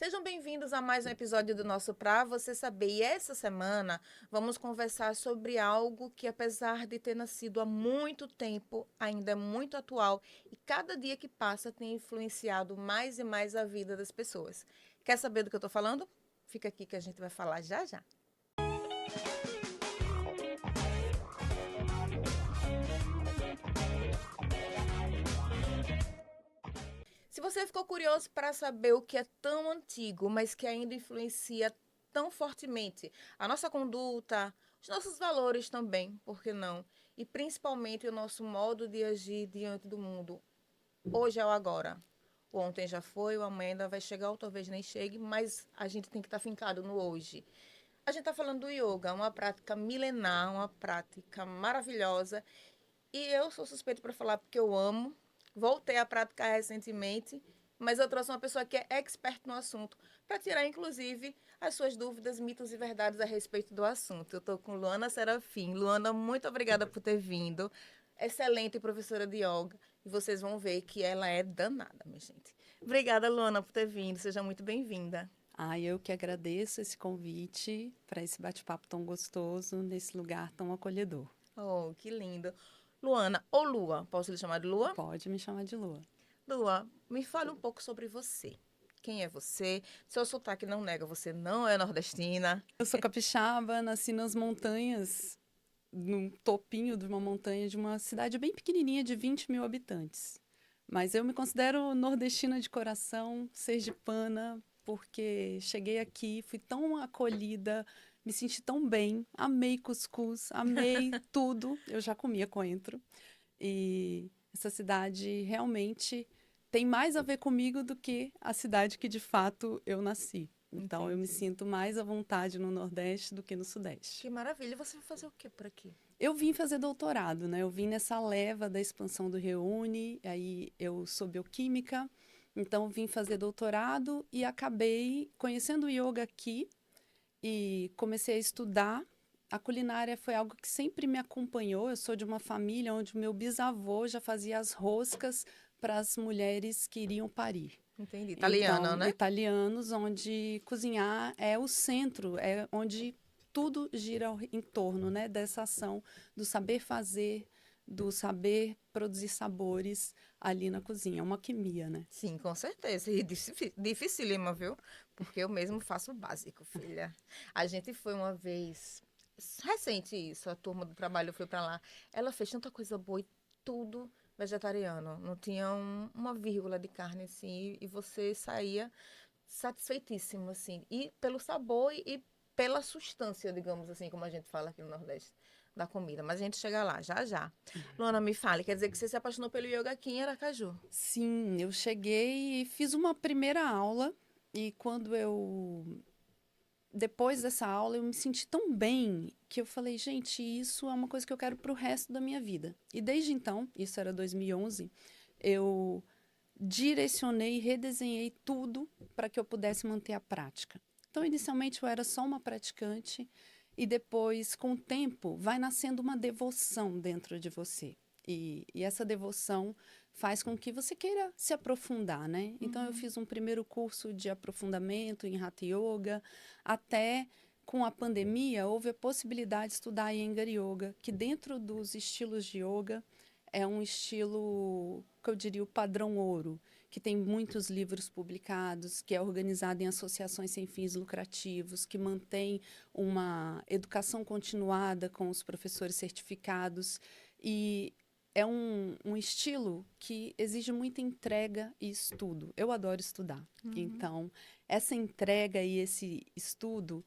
Sejam bem-vindos a mais um episódio do nosso Pra Você Saber. E essa semana vamos conversar sobre algo que, apesar de ter nascido há muito tempo, ainda é muito atual e cada dia que passa tem influenciado mais e mais a vida das pessoas. Quer saber do que eu estou falando? Fica aqui que a gente vai falar já já. Se você ficou curioso para saber o que é tão antigo, mas que ainda influencia tão fortemente a nossa conduta, os nossos valores também, por que não? E principalmente o nosso modo de agir diante do mundo. Hoje é o agora. O ontem já foi, o amanhã ainda vai chegar, ou talvez nem chegue, mas a gente tem que estar fincado no hoje. A gente está falando do yoga, uma prática milenar, uma prática maravilhosa. E eu sou suspeita para falar porque eu amo. Voltei a praticar recentemente, mas eu trouxe uma pessoa que é expert no assunto para tirar, inclusive, as suas dúvidas, mitos e verdades a respeito do assunto. Eu estou com Luana Serafim. Luana, muito obrigada por ter vindo. Excelente professora de yoga. E vocês vão ver que ela é danada, minha gente. Obrigada, Luana, por ter vindo. Seja muito bem-vinda. Eu que agradeço esse convite para esse bate-papo tão gostoso, nesse lugar tão acolhedor. Oh, que lindo. Luana, ou Lua, posso lhe chamar de Lua? Pode me chamar de Lua. Lua, me fale um pouco sobre você. Quem é você? Seu sotaque não nega, você não é nordestina. Eu sou capixaba, nasci nas montanhas, no topinho de uma montanha de uma cidade bem pequenininha de 20 mil habitantes. Mas eu me considero nordestina de coração, sergipana, porque cheguei aqui, fui tão acolhida, me senti tão bem, amei cuscuz, amei tudo. Eu já comia coentro. E essa cidade realmente tem mais a ver comigo do que a cidade que de fato eu nasci. Então eu me Entendi. sinto mais à vontade no Nordeste do que no Sudeste. Que maravilha. Você vai fazer o que por aqui? Eu vim fazer doutorado, né? Eu vim nessa leva da expansão do Reúne, aí eu sou bioquímica, então vim fazer doutorado e acabei conhecendo o yoga aqui e comecei a estudar. A culinária foi algo que sempre me acompanhou. Eu sou de uma família onde o meu bisavô já fazia as roscas para as mulheres que iriam parir. Entendi. Italiana, Então, né? italianos, onde cozinhar é o centro, é onde tudo gira em torno, né, dessa ação do saber fazer, do saber produzir sabores ali na cozinha. É uma alquimia, né? Sim, com certeza. E dificílima, viu? Porque eu mesmo faço o básico, filha. A gente foi uma vez, recente isso, a turma do trabalho foi para lá. Ela fez tanta coisa boa e tudo vegetariano. Não tinha uma vírgula de carne assim. E você saía satisfeitíssimo, assim. E pelo sabor e pela sustância, digamos assim, como a gente fala aqui no Nordeste, da comida. Mas a gente chega lá, já já. Luana, me fale, quer dizer que você se apaixonou pelo yoga aqui em Aracaju? Sim, eu cheguei e fiz uma primeira aula e quando eu depois dessa aula eu me senti tão bem que eu falei, gente, isso é uma coisa que eu quero para o resto da minha vida. E desde então, isso era 2011, eu direcionei e redesenhei tudo para que eu pudesse manter a prática. Então, inicialmente eu era só uma praticante e depois, com o tempo, vai nascendo uma devoção dentro de você. E essa devoção faz com que você queira se aprofundar, né? Então, eu fiz um primeiro curso de aprofundamento em Hatha Yoga, até com a pandemia houve a possibilidade de estudar Iyengar Yoga, que dentro dos estilos de yoga é um estilo que eu diria o padrão ouro, que tem muitos livros publicados, que é organizado em associações sem fins lucrativos, que mantém uma educação continuada com os professores certificados e é um estilo que exige muita entrega e estudo. Eu adoro estudar. Então, essa entrega e esse estudo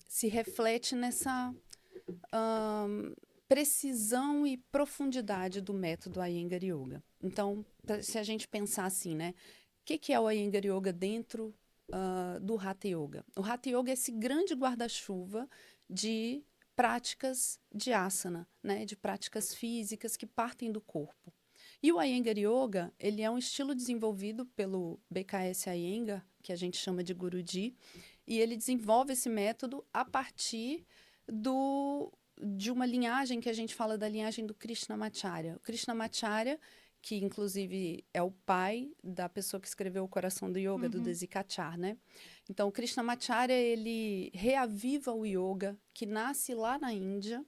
se reflete nessa precisão e profundidade do método Iyengar Yoga. Então, se a gente pensar assim, né? O que é o Iyengar Yoga dentro do Hatha Yoga? O Hatha Yoga é esse grande guarda-chuva de práticas de asana, né? De práticas físicas que partem do corpo. E o Iyengar Yoga, ele é um estilo desenvolvido pelo BKS Iyengar, que a gente chama de Guruji, e ele desenvolve esse método a partir de uma linhagem que a gente fala da linhagem do Krishnamacharya. O Krishnamacharya, que inclusive é o pai da pessoa que escreveu O Coração do Yoga, do Desikachar, né? Então, o Krishnamacharya, ele reaviva o yoga, que nasce lá na Índia,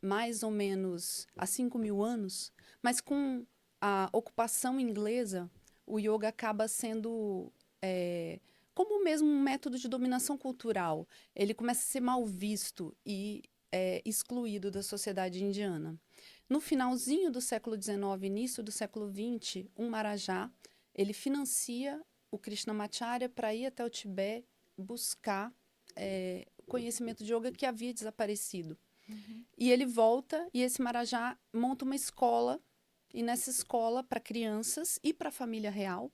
mais ou menos há 5.000 anos, mas com a ocupação inglesa, o yoga acaba sendo como mesmo um método de dominação cultural. Ele começa a ser mal visto e excluído da sociedade indiana. No finalzinho do século XIX, início do século XX, um Marajá, ele financia o Krishnamacharya para ir até o Tibete buscar conhecimento de yoga que havia desaparecido. E ele volta e esse Marajá monta uma escola, e nessa escola, para crianças e para a família real,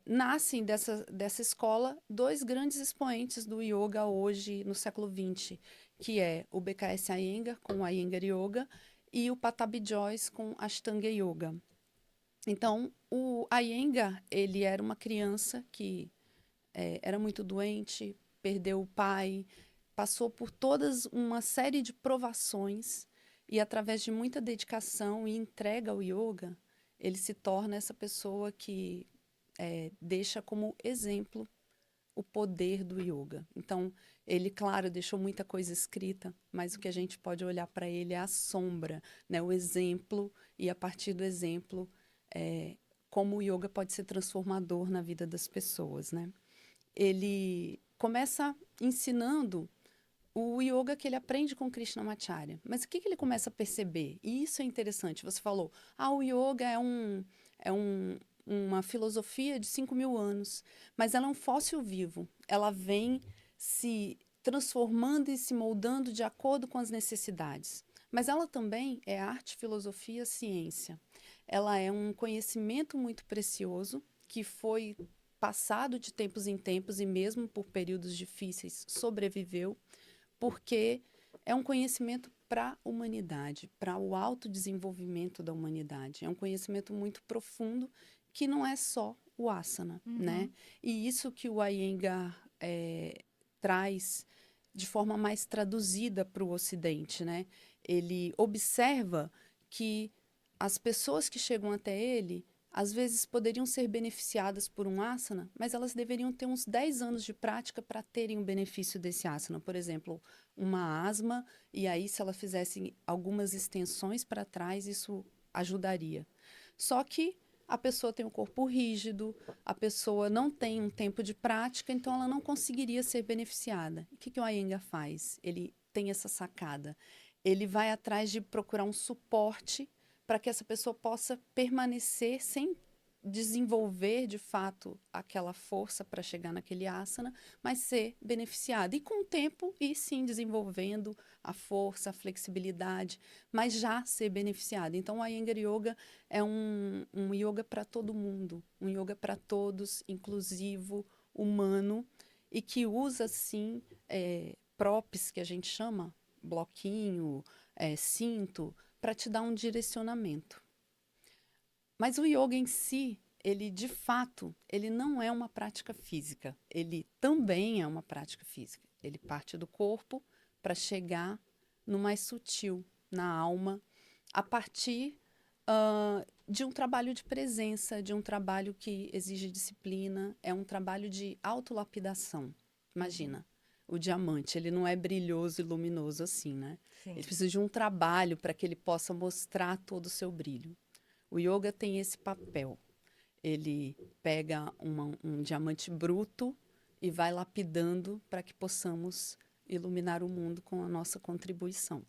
nascem dessa escola 2 grandes expoentes do yoga hoje, no século XX, que é o BKS Iyengar, com o Iyengar Yoga, e o Patabi Jois, com Ashtanga Yoga. Então, o Iyengar, ele era uma criança que era muito doente, perdeu o pai, passou por todas uma série de provações e através de muita dedicação e entrega ao yoga, ele se torna essa pessoa que deixa como exemplo o poder do yoga. Então, ele, claro, deixou muita coisa escrita, mas o que a gente pode olhar para ele é a sombra, né? O exemplo, e a partir do exemplo, como o yoga pode ser transformador na vida das pessoas, né? Ele começa ensinando o yoga que ele aprende com Krishnamacharya. Mas o que ele começa a perceber? E isso é interessante. Você falou, o yoga é uma filosofia de 5.000 anos, mas ela é um fóssil vivo. Ela vem se transformando e se moldando de acordo com as necessidades. Mas ela também é arte, filosofia, ciência. Ela é um conhecimento muito precioso que foi passado de tempos em tempos e mesmo por períodos difíceis sobreviveu, porque é um conhecimento para a humanidade, para o autodesenvolvimento da humanidade. É um conhecimento muito profundo que não é só o asana, né? E isso que o Iyengar traz de forma mais traduzida para o Ocidente, né? Ele observa que as pessoas que chegam até ele às vezes poderiam ser beneficiadas por um asana, mas elas deveriam ter uns 10 anos de prática para terem o benefício desse asana. Por exemplo, uma asma, e aí se ela fizesse algumas extensões para trás, isso ajudaria. Só que a pessoa tem um corpo rígido, a pessoa não tem um tempo de prática, então ela não conseguiria ser beneficiada. O que o Iyengar faz? Ele tem essa sacada. Ele vai atrás de procurar um suporte para que essa pessoa possa permanecer sem desenvolver de fato aquela força para chegar naquele asana, mas ser beneficiada. E com o tempo, ir sim desenvolvendo a força, a flexibilidade, mas já ser beneficiada. Então, o Iyengar Yoga é um yoga para todo mundo, um yoga para todos, inclusivo, humano, e que usa, sim, props, que a gente chama, bloquinho, cinto, para te dar um direcionamento. Mas o yoga em si, ele de fato, ele não é uma prática física. Ele também é uma prática física. Ele parte do corpo para chegar no mais sutil, na alma, a partir de um trabalho de presença, de um trabalho que exige disciplina, é um trabalho de autolapidação. Imagina, o diamante, ele não é brilhoso e luminoso assim, né? Sim. Ele precisa de um trabalho para que ele possa mostrar todo o seu brilho. O yoga tem esse papel. Ele pega um diamante bruto e vai lapidando para que possamos iluminar o mundo com a nossa contribuição.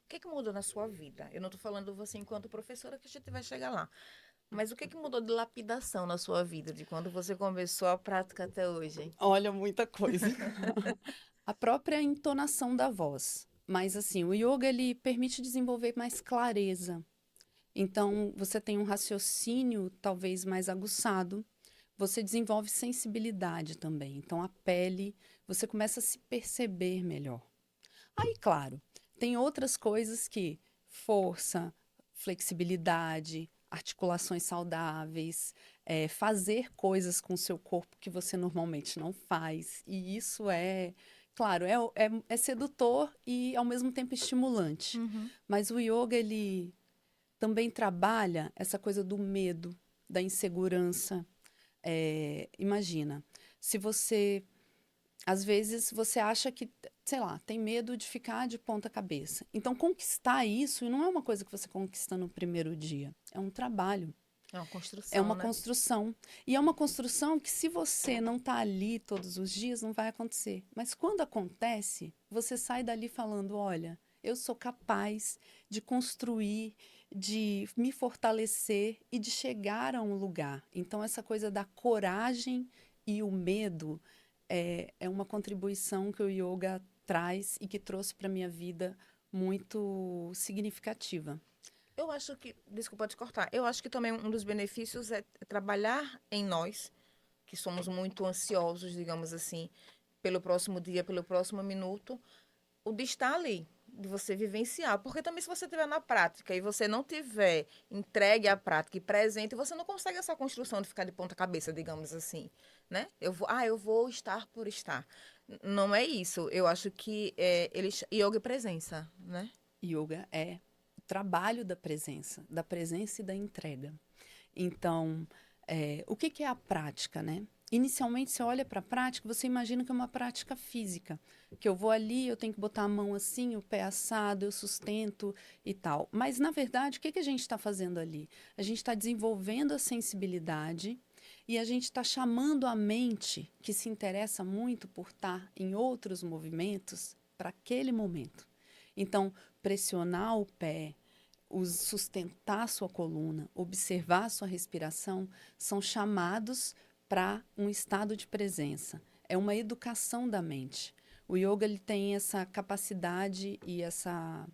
O que mudou na sua vida? Eu não estou falando você enquanto professora, que a gente vai chegar lá. Mas o que mudou de lapidação na sua vida, de quando você começou a prática até hoje? Olha, muita coisa. A própria entonação da voz. Mas, assim, o yoga, ele permite desenvolver mais clareza. Então, você tem um raciocínio talvez mais aguçado. Você desenvolve sensibilidade também. Então, a pele, você começa a se perceber melhor. Aí, claro, tem outras coisas que força, flexibilidade, articulações saudáveis, fazer coisas com o seu corpo que você normalmente não faz. E isso claro, é sedutor e ao mesmo tempo estimulante. Mas o yoga, ele também trabalha essa coisa do medo, da insegurança. Imagina, se você, às vezes, você acha que, sei lá, tem medo de ficar de ponta cabeça. Então, conquistar isso não é uma coisa que você conquista no primeiro dia, é um trabalho. É uma É construção, uma né? construção. E é uma construção que, se você não está ali todos os dias, não vai acontecer. Mas quando acontece, você sai dali falando: olha, eu sou capaz de construir, de me fortalecer e de chegar a um lugar. Então, essa coisa da coragem e o medo é uma contribuição que o yoga traz e que trouxe para a minha vida muito significativa. Eu acho que, desculpa te cortar, eu acho que também um dos benefícios é trabalhar em nós, que somos muito ansiosos, digamos assim, pelo próximo dia, pelo próximo minuto, o de estar ali, de você vivenciar. Porque também se você estiver na prática e você não tiver entregue à prática e presente, você não consegue essa construção de ficar de ponta cabeça, digamos assim, né? Eu vou estar por estar. Não é isso. Eu acho que yoga é presença, né? Yoga é o trabalho da presença e da entrega. Então, o que é a prática, né? Inicialmente, você olha para a prática, você imagina que é uma prática física, que eu vou ali, eu tenho que botar a mão assim, o pé assado, eu sustento e tal. Mas, na verdade, o que a gente está fazendo ali? A gente está desenvolvendo a sensibilidade e a gente está chamando a mente, que se interessa muito por estar em outros movimentos, para aquele momento. Então, pressionar o pé, sustentar sua coluna, observar sua respiração, são chamados para um estado de presença. É uma educação da mente. O yoga ele tem essa capacidade e essa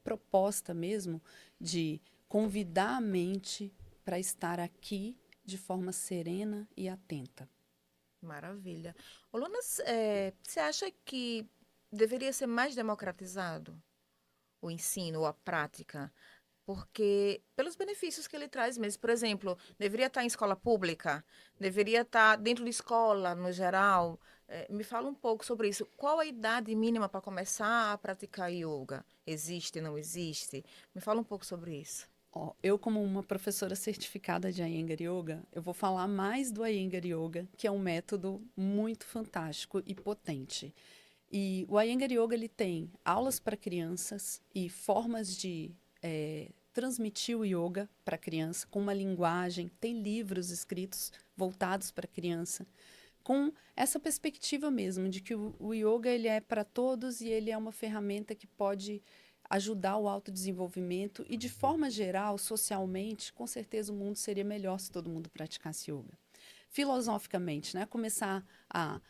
proposta mesmo de convidar a mente para estar aqui de forma serena e atenta. Maravilha. Ô, Luna, você acha que deveria ser mais democratizado o ensino ou a prática? Porque, pelos benefícios que ele traz mesmo, por exemplo, deveria estar em escola pública, deveria estar dentro de escola, no geral. Me fala um pouco sobre isso. Qual a idade mínima para começar a praticar yoga? Existe, não existe? Me fala um pouco sobre isso. Ó, eu, como uma professora certificada de Iyengar Yoga, eu vou falar mais do Iyengar Yoga, que é um método muito fantástico e potente. E o Iyengar Yoga ele tem aulas para crianças e formas de transmitir o yoga para a criança com uma linguagem, tem livros escritos voltados para a criança, com essa perspectiva mesmo de que o yoga ele é para todos e ele é uma ferramenta que pode ajudar o autodesenvolvimento e de forma geral, socialmente, com certeza o mundo seria melhor se todo mundo praticasse yoga. Filosoficamente, né, começar a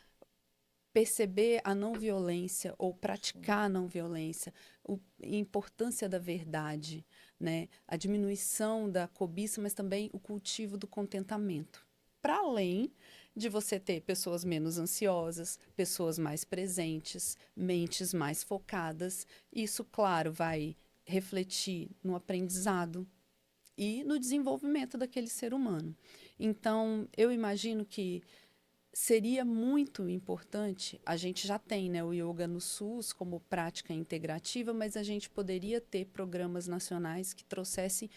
perceber a não violência ou praticar a não violência, a importância da verdade, né? A diminuição da cobiça, mas também o cultivo do contentamento. Para além de você ter pessoas menos ansiosas, pessoas mais presentes, mentes mais focadas, isso, claro, vai refletir no aprendizado e no desenvolvimento daquele ser humano. Então, eu imagino que seria muito importante, a gente já tem, né, o yoga no SUS como prática integrativa, mas a gente poderia ter programas nacionais que trouxessem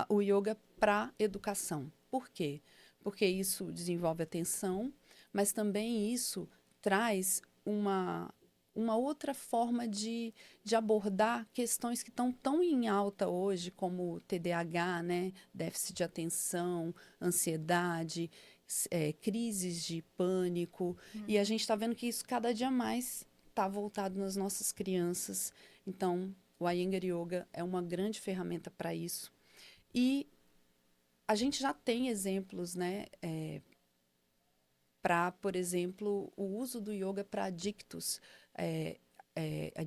o yoga para educação. Por quê? Porque isso desenvolve atenção, mas também isso traz uma outra forma de abordar questões que estão tão em alta hoje, como TDAH, né? Déficit de atenção, ansiedade, crises de pânico. E a gente está vendo que isso cada dia mais está voltado nas nossas crianças. Então, o Iyengar Yoga é uma grande ferramenta para isso. E a gente já tem exemplos, né? Para, por exemplo, o uso do yoga para adictos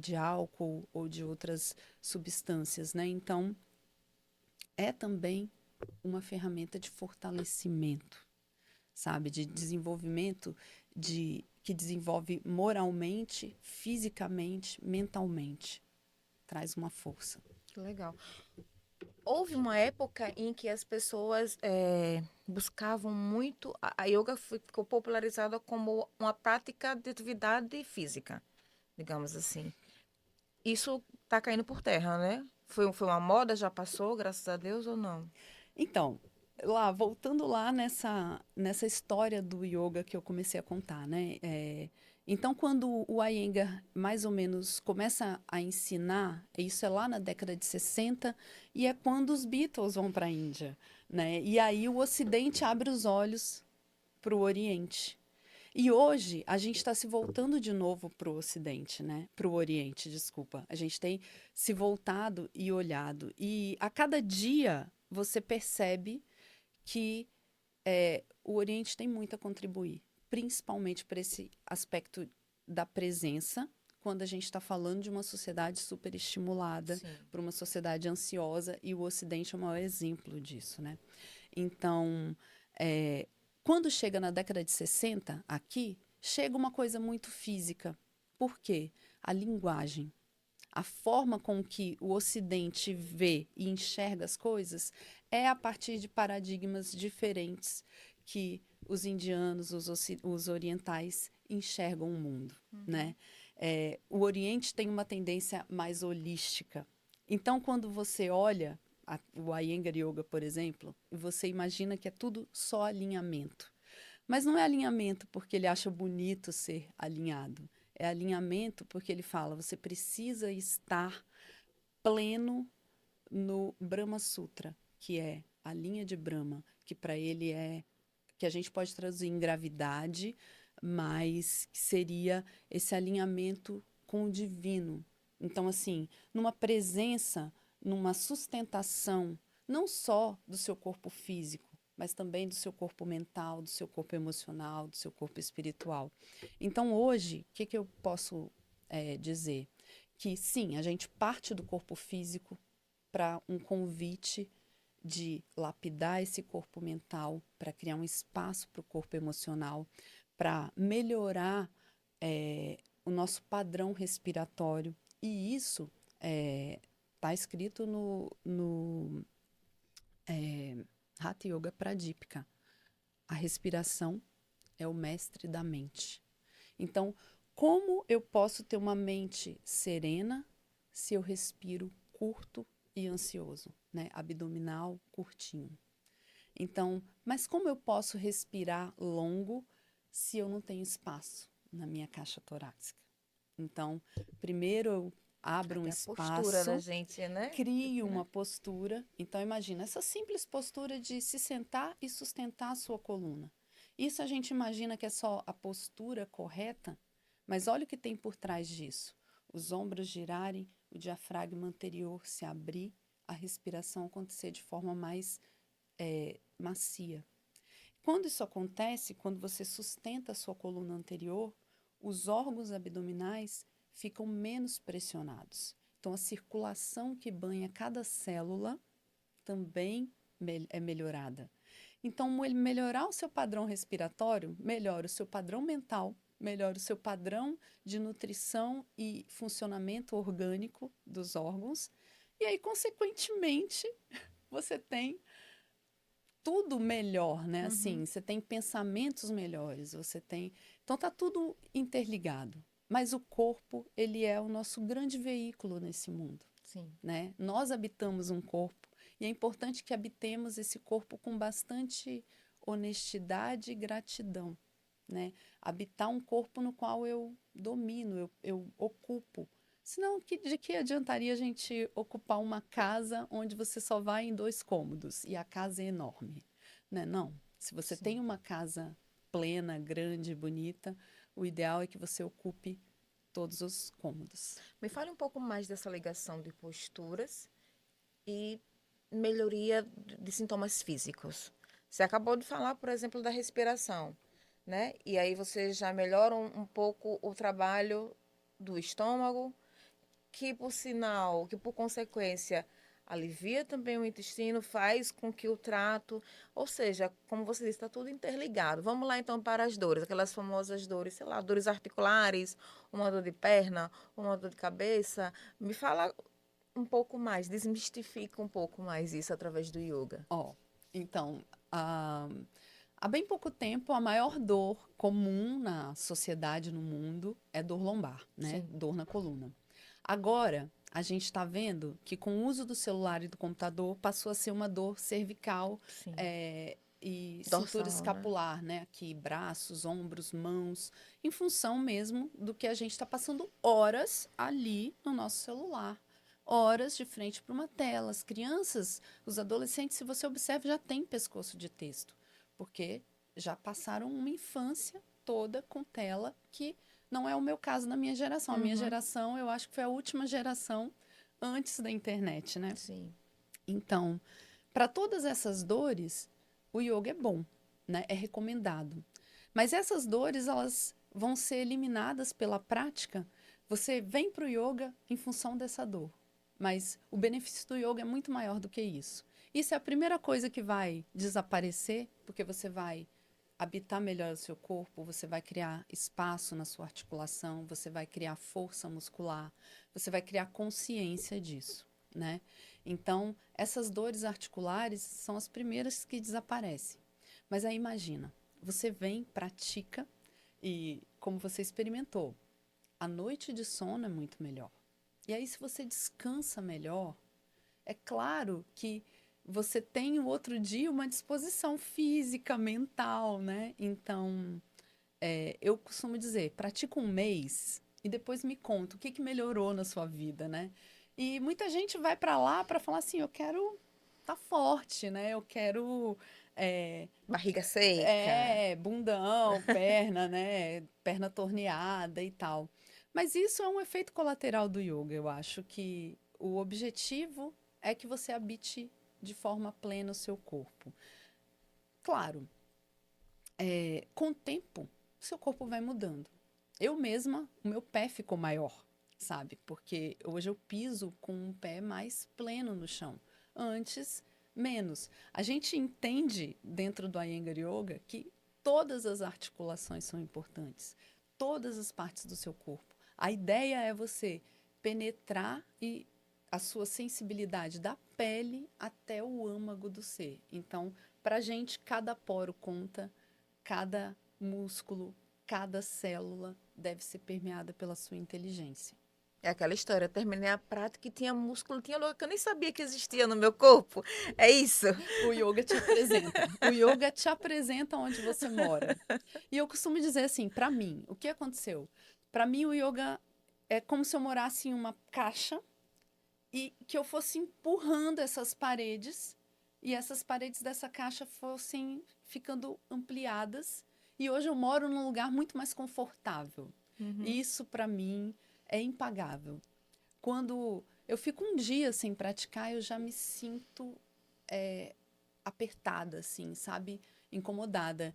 de álcool ou de outras substâncias, né? Então, é também uma ferramenta de fortalecimento, sabe? De desenvolvimento, que desenvolve moralmente, fisicamente, mentalmente. Traz uma força. Que legal. Houve uma época em que as pessoas buscavam muito. A yoga ficou popularizada como uma prática de atividade física, digamos assim. Isso está caindo por terra, né? Foi uma moda, já passou, graças a Deus, ou não? Então, voltando lá nessa história do yoga que eu comecei a contar, né? Então, quando o Iyengar mais ou menos começa a ensinar, isso é lá na década de 60, e é quando os Beatles vão para a Índia, né? E aí o Ocidente abre os olhos para o Oriente. E hoje a gente está se voltando de novo para o Ocidente, né? Para o Oriente, desculpa. A gente tem se voltado e olhado. E a cada dia você percebe que o Oriente tem muito a contribuir, principalmente para esse aspecto da presença, quando a gente está falando de uma sociedade superestimulada, Sim. para uma sociedade ansiosa, e o Ocidente é o maior exemplo disso, né? Então, é, quando chega na década de 60, aqui, chega uma coisa muito física. Por quê? A linguagem. A forma com que o Ocidente vê e enxerga as coisas é a partir de paradigmas diferentes que os indianos, os orientais enxergam o mundo, né? O Oriente tem uma tendência mais holística. Então, quando você olha o Iyengar Yoga, por exemplo, você imagina que é tudo só alinhamento. Mas não é alinhamento porque ele acha bonito ser alinhado. É alinhamento porque ele fala, você precisa estar pleno no Brahma Sutra, que é a linha de Brahma, que para ele é que a gente pode traduzir em gravidade, mas que seria esse alinhamento com o divino. Então, assim, numa presença, numa sustentação, não só do seu corpo físico, mas também do seu corpo mental, do seu corpo emocional, do seu corpo espiritual. Então, hoje, o que, que eu posso dizer? Que sim, a gente parte do corpo físico para um convite de lapidar esse corpo mental, para criar um espaço para o corpo emocional, para melhorar o nosso padrão respiratório. E isso está escrito no Hatha Yoga Pradipika. A respiração é o mestre da mente. Então, como eu posso ter uma mente serena se eu respiro curto e ansioso, né? Abdominal curtinho. Então, mas como eu posso respirar longo se eu não tenho espaço na minha caixa torácica? Então, primeiro eu abro um Até a postura da espaço, gente, né? crio Né? uma postura. Então, imagina essa simples postura de se sentar e sustentar a sua coluna. Isso a gente imagina que é só a postura correta, mas olha o que tem por trás disso. Os ombros girarem, o diafragma anterior se abrir, a respiração acontecer de forma mais macia. Quando isso acontece, quando você sustenta a sua coluna anterior, os órgãos abdominais ficam menos pressionados. Então, a circulação que banha cada célula também é melhorada. Então, melhorar o seu padrão respiratório, melhora o seu padrão mental, melhora o seu padrão de nutrição e funcionamento orgânico dos órgãos. E aí, consequentemente, você tem tudo melhor, né? Uhum. Assim, você tem pensamentos melhores, você tem. Então tá tudo interligado. Mas o corpo, ele é o nosso grande veículo nesse mundo, Sim. né? Nós habitamos um corpo e é importante que habitemos esse corpo com bastante honestidade e gratidão, né? Habitar um corpo no qual eu domino, eu ocupo. Senão, de que adiantaria a gente ocupar uma casa onde você só vai em 2 cômodos e a casa é enorme, né? Não. Se você tem Sim. uma casa plena, grande, bonita, o ideal é que você ocupe todos os cômodos. Me fale um pouco mais dessa ligação de posturas e melhoria de sintomas físicos. Você acabou de falar, por exemplo, da respiração, né? E aí você já melhora um pouco o trabalho do estômago, que por sinal, que por consequência alivia também o intestino, faz com que o trato, ou seja, como você disse, está tudo interligado. Vamos lá então para as dores, aquelas famosas dores, sei lá, dores articulares, uma dor de perna, uma dor de cabeça. Me fala um pouco mais, desmistifica um pouco mais isso através do yoga. Ó, então, há bem pouco tempo, a maior dor comum na sociedade, no mundo, é dor lombar, né? Sim. Dor na coluna. Agora, a gente está vendo que com o uso do celular e do computador passou a ser uma dor cervical Sim. e cintura Dorsal, né? escapular, né? Aqui, braços, ombros, mãos, em função mesmo do que a gente está passando horas ali no nosso celular. Horas de frente para uma tela. As crianças, os adolescentes, se você observa, já têm pescoço de texto, porque já passaram uma infância toda com tela que não é o meu caso na minha geração. A minha Uhum. geração, eu acho que foi a última geração antes da internet, né? Sim. Então, para todas essas dores, o yoga é bom, né? É recomendado. Mas essas dores, elas vão ser eliminadas pela prática. Você vem para o yoga em função dessa dor. Mas o benefício do yoga é muito maior do que isso. Isso é a primeira coisa que vai desaparecer, porque você vai habitar melhor o seu corpo, você vai criar espaço na sua articulação, você vai criar força muscular, você vai criar consciência disso, né? Então, essas dores articulares são as primeiras que desaparecem. Mas aí imagina, você vem, pratica e, como você experimentou, a noite de sono é muito melhor. E aí, se você descansa melhor, é claro que você tem o outro dia uma disposição física, mental, né? Então, eu costumo dizer, pratica um mês e depois me conta o que que melhorou na sua vida, né? E muita gente vai para lá para falar assim, eu quero estar forte, né? Eu quero Barriga seca. bundão, perna, né? Perna torneada e tal. Mas isso é um efeito colateral do yoga. Eu acho que o objetivo é que você habite de forma plena o seu corpo. Claro, com o tempo, o seu corpo vai mudando. Eu mesma, o meu pé ficou maior, sabe? Porque hoje eu piso com um pé mais pleno no chão. Antes, menos. A gente entende dentro do Iyengar Yoga que todas as articulações são importantes, todas as partes do seu corpo. A ideia é você penetrar e a sua sensibilidade da pele até o âmago do ser. Então, para a gente, cada poro conta, cada músculo, cada célula deve ser permeada pela sua inteligência. É aquela história, eu terminei a prática e tinha músculo, tinha louca que eu nem sabia que existia no meu corpo. É isso? O yoga te apresenta. O yoga te apresenta onde você mora. E eu costumo dizer assim, para mim, o que aconteceu? Para mim, o yoga é como se eu morasse em uma caixa e que eu fosse empurrando essas paredes e essas paredes dessa caixa fossem ficando ampliadas. E hoje eu moro num lugar muito mais confortável. Uhum. E isso, para mim, é impagável. Quando eu fico um dia sem praticar, eu já me sinto apertada, assim, sabe? Incomodada.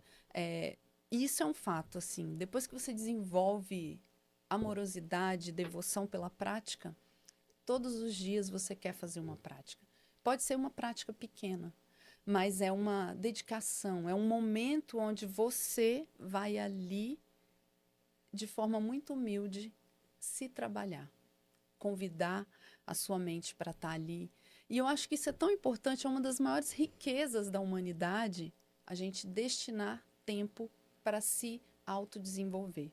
Isso é um fato, assim. Depois que você desenvolve amorosidade, devoção pela prática, todos os dias você quer fazer uma prática. Pode ser uma prática pequena, mas é uma dedicação, é um momento onde você vai ali, de forma muito humilde, se trabalhar, convidar a sua mente para estar ali. E eu acho que isso é tão importante, é uma das maiores riquezas da humanidade, a gente destinar tempo para se autodesenvolver.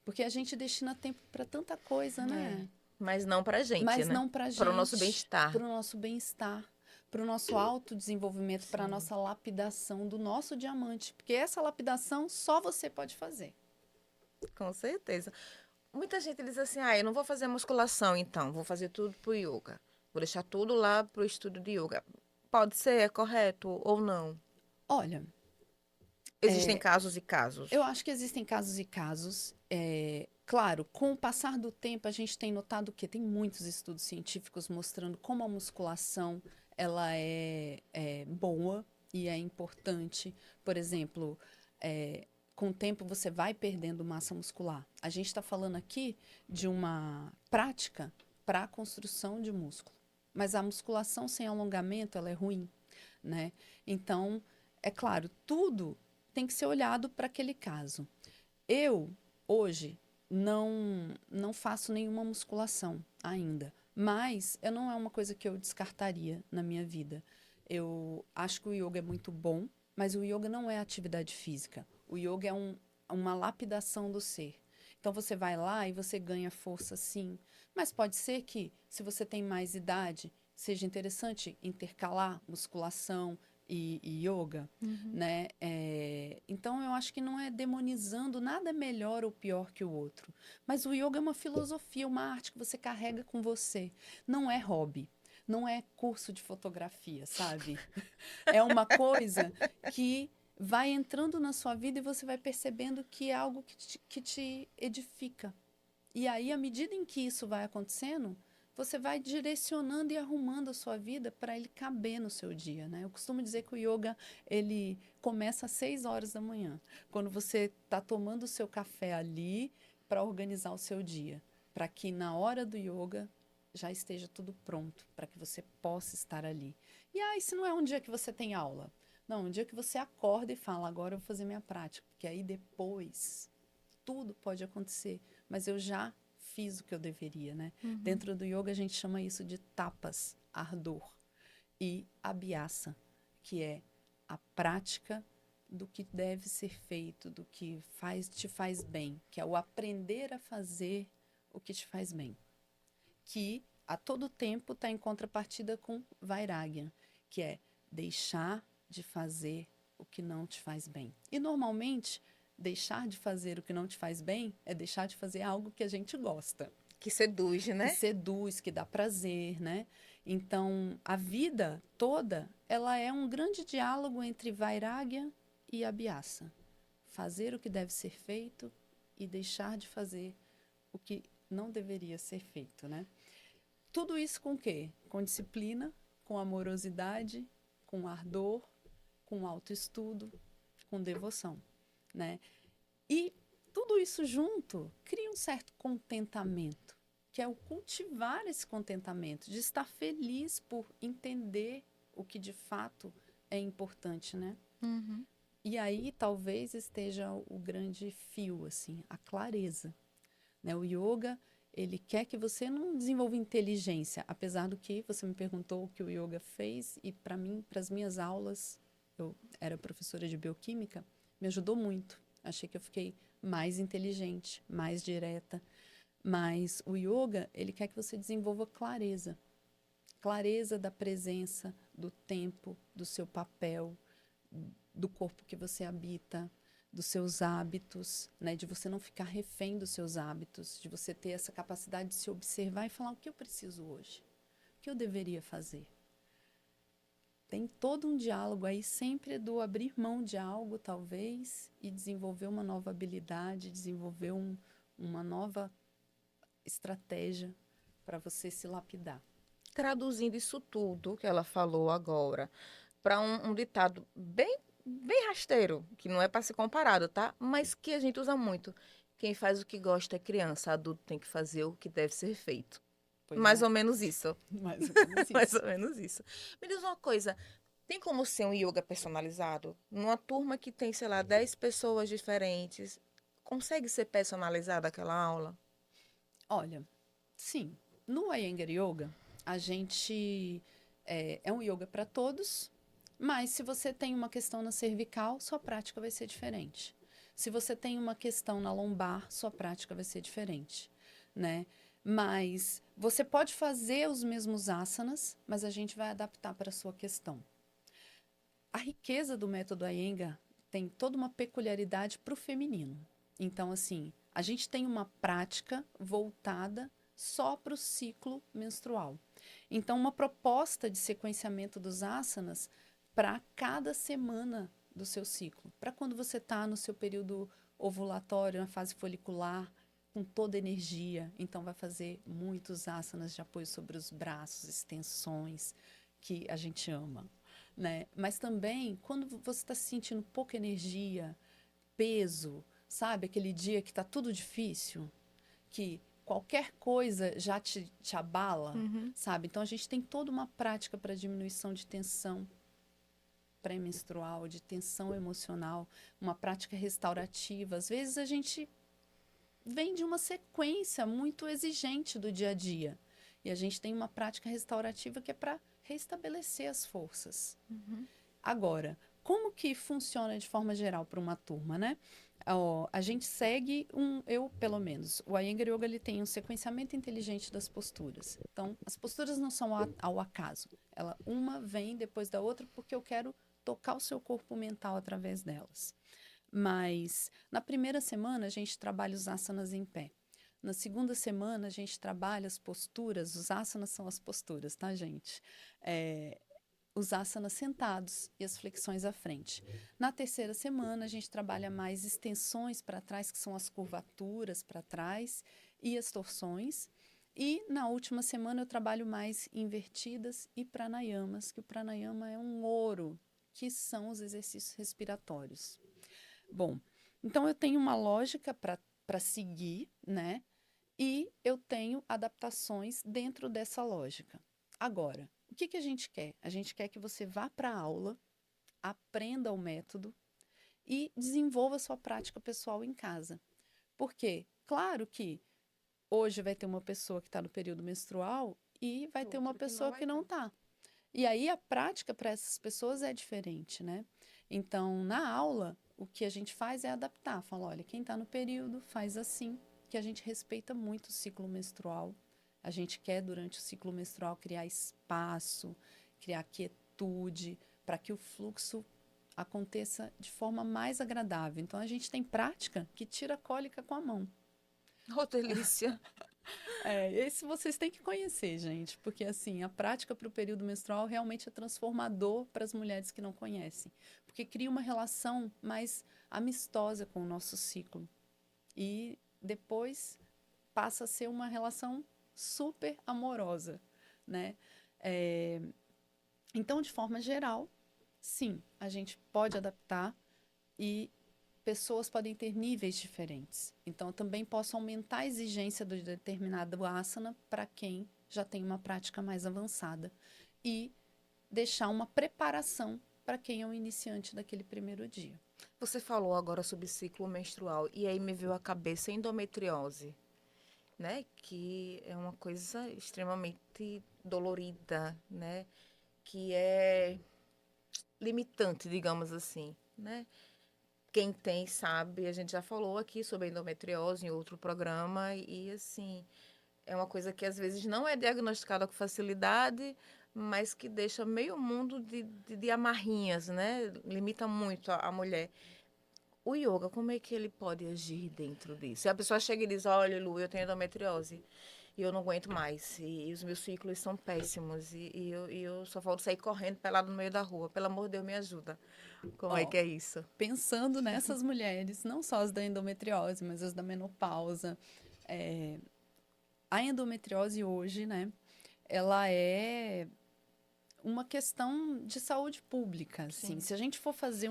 Porque a gente destina tempo para tanta coisa, É. né? Mas não pra gente, Mas né? não para a Para o nosso gente, bem-estar. para o nosso bem-estar, para o nosso autodesenvolvimento, para a Sim, nossa lapidação do nosso diamante. Porque essa lapidação só você pode fazer. com certeza. Muita gente diz assim, eu não vou fazer musculação então, vou fazer tudo pro yoga. Vou deixar tudo lá pro estudo de yoga. Pode ser, é correto ou não? Olha, Existem casos e eu casos. acho que existem casos e casos. Claro, com o passar do tempo, a gente tem notado que tem muitos estudos científicos mostrando como a musculação ela é boa e é importante. Por exemplo, com o tempo você vai perdendo massa muscular. A gente está falando aqui de uma prática para a construção de músculo. Mas a musculação sem alongamento ela é ruim, né? Então, é claro, tudo tem que ser olhado para aquele caso. Eu, hoje, não faço nenhuma musculação ainda, mas não é uma coisa que eu descartaria na minha vida. Eu acho que o yoga é muito bom, mas o yoga não é atividade física. O yoga é uma lapidação do ser. Então, você vai lá e você ganha força, sim. Mas pode ser que, se você tem mais idade, seja interessante intercalar musculação e yoga, Uhum. né? Então, eu acho que não é demonizando, nada é melhor ou pior que o outro. Mas o yoga é uma filosofia, uma arte que você carrega com você. Não é hobby. Não é curso de fotografia, sabe? É uma coisa que vai entrando na sua vida e você vai percebendo que é algo que te edifica. E aí, à medida em que isso vai acontecendo, você vai direcionando e arrumando a sua vida para ele caber no seu dia, né? Eu costumo dizer que o yoga, ele começa às 6 horas da manhã, quando você está tomando o seu café ali para organizar o seu dia, para que na hora do yoga já esteja tudo pronto, para que você possa estar ali. E aí, se não é um dia que você tem aula, não, um dia que você acorda e fala, agora eu vou fazer minha prática, porque aí depois tudo pode acontecer, mas eu já fiz o que eu deveria, né? Uhum. Dentro do yoga a gente chama isso de tapas, ardor, e abhyasa, que é a prática do que deve ser feito, do que te faz bem, que é o aprender a fazer o que te faz bem, que a todo tempo está em contrapartida com vairagya, que é deixar de fazer o que não te faz bem. E normalmente, deixar de fazer o que não te faz bem é deixar de fazer algo que a gente gosta, Que seduz, que né? seduz, que dá prazer, né? Então, a vida toda, ela é um grande diálogo entre vairagya e abhyasa. Fazer o que deve ser feito e deixar de fazer o que não deveria ser feito, né? Tudo isso com o quê? Com disciplina, com amorosidade, com ardor, com autoestudo, com devoção, né? E tudo isso junto cria um certo contentamento, que é o cultivar esse contentamento, de estar feliz por entender o que de fato é importante, né? Uhum. E aí talvez esteja o grande fio, assim, a clareza, né? O yoga, ele quer que você não desenvolva inteligência, apesar do que você me perguntou o que o yoga fez, e para mim, para as minhas aulas, eu era professora de bioquímica, me ajudou muito. Achei que eu fiquei mais inteligente, mais direta, mas o yoga, ele quer que você desenvolva clareza. Clareza da presença, do tempo, do seu papel, do corpo que você habita, dos seus hábitos, né? De você não ficar refém dos seus hábitos, de você ter essa capacidade de se observar e falar o que eu preciso hoje, o que eu deveria fazer. Tem todo um diálogo aí sempre do abrir mão de algo, talvez, e desenvolver uma nova habilidade, desenvolver uma nova estratégia para você se lapidar. Traduzindo isso tudo que ela falou agora para um ditado bem rasteiro, que não é para ser comparado, tá? Mas que a gente usa muito. Quem faz o que gosta é criança, adulto tem que fazer o que deve ser feito. Pois Mais é, ou menos isso. mais ou menos Mais isso. ou menos isso. Me diz uma coisa, tem como ser um yoga personalizado? Numa turma que tem, sei lá, 10 pessoas diferentes, consegue ser personalizada aquela aula? Olha, sim, no Iyengar Yoga, a gente é um yoga para todos, mas se você tem uma questão na cervical, sua prática vai ser diferente. Se você tem uma questão na lombar, sua prática vai ser diferente, né? Mas você pode fazer os mesmos asanas, mas a gente vai adaptar para a sua questão. A riqueza do método Iyengar tem toda uma peculiaridade para o feminino. Então, assim, a gente tem uma prática voltada só para o ciclo menstrual. Então, uma proposta de sequenciamento dos asanas para cada semana do seu ciclo. Para quando você está no seu período ovulatório, na fase folicular, com toda energia. Então, vai fazer muitos asanas de apoio sobre os braços, extensões, que a gente ama, né? Mas também, quando você está se sentindo pouca energia, peso, sabe? Aquele dia que está tudo difícil, que qualquer coisa já te abala, Uhum. sabe? Então, a gente tem toda uma prática para diminuição de tensão pré-menstrual, de tensão emocional, uma prática restaurativa. Às vezes, a gente vem de uma sequência muito exigente do dia a dia. E a gente tem uma prática restaurativa que é para restabelecer as forças. Uhum. Agora, como que funciona de forma geral para uma turma, né? Ó, a gente segue eu pelo menos, o Iyengar Yoga ele tem um sequenciamento inteligente das posturas. Então, as posturas não são ao acaso. Uma vem depois da outra porque eu quero tocar o seu corpo mental através delas. Mas na primeira semana a gente trabalha os asanas em pé. Na segunda semana a gente trabalha as posturas, os asanas são as posturas, tá, gente? Os asanas sentados e as flexões à frente. Na terceira semana, a gente trabalha mais extensões para trás, que são as curvaturas para trás, e as torções. E na última semana, eu trabalho mais invertidas e pranayamas, que o pranayama é um ouro, que são os exercícios respiratórios. Bom, então eu tenho uma lógica para seguir, né? E eu tenho adaptações dentro dessa lógica. Agora, o que a gente quer? A gente quer que você vá para a aula, aprenda o método e desenvolva sua prática pessoal em casa. Por quê? Claro que hoje vai ter uma pessoa que está no período menstrual e vai ter uma pessoa que não está. E aí a prática para essas pessoas é diferente, né? Então, na aula, o que a gente faz é adaptar. Fala, olha, quem está no período faz assim, que a gente respeita muito o ciclo menstrual. A gente quer, durante o ciclo menstrual, criar espaço, criar quietude, para que o fluxo aconteça de forma mais agradável. Então, a gente tem prática que tira a cólica com a mão. Oh, delícia! Esse vocês têm que conhecer, gente, porque assim, a prática para o período menstrual realmente é transformador para as mulheres que não conhecem, porque cria uma relação mais amistosa com o nosso ciclo e depois passa a ser uma relação super amorosa, né? É, então, de forma geral, sim, a gente pode adaptar e pessoas podem ter níveis diferentes. Então, eu também posso aumentar a exigência do determinado asana para quem já tem uma prática mais avançada e deixar uma preparação para quem é um iniciante daquele primeiro dia. Você falou agora sobre ciclo menstrual e aí me veio à cabeça a endometriose, né? Que é uma coisa extremamente dolorida, né? Que é limitante, digamos assim, né? Quem tem sabe, a gente já falou aqui sobre a endometriose em outro programa e assim, é uma coisa que às vezes não é diagnosticada com facilidade, mas que deixa meio mundo de amarrinhas, né? Limita muito a mulher. O yoga, como é que ele pode agir dentro disso? Se a pessoa chega e diz, olha, Lu, eu tenho endometriose e eu não aguento mais, e os meus ciclos são péssimos, e eu só volto sair correndo pelado no meio da rua. Pelo amor de Deus, me ajuda. Como é Ó, que é isso? pensando nessas mulheres, não só as da endometriose, mas as da menopausa, é, a endometriose hoje, né, ela é uma questão de saúde pública, assim. Sim, Se a gente for fazer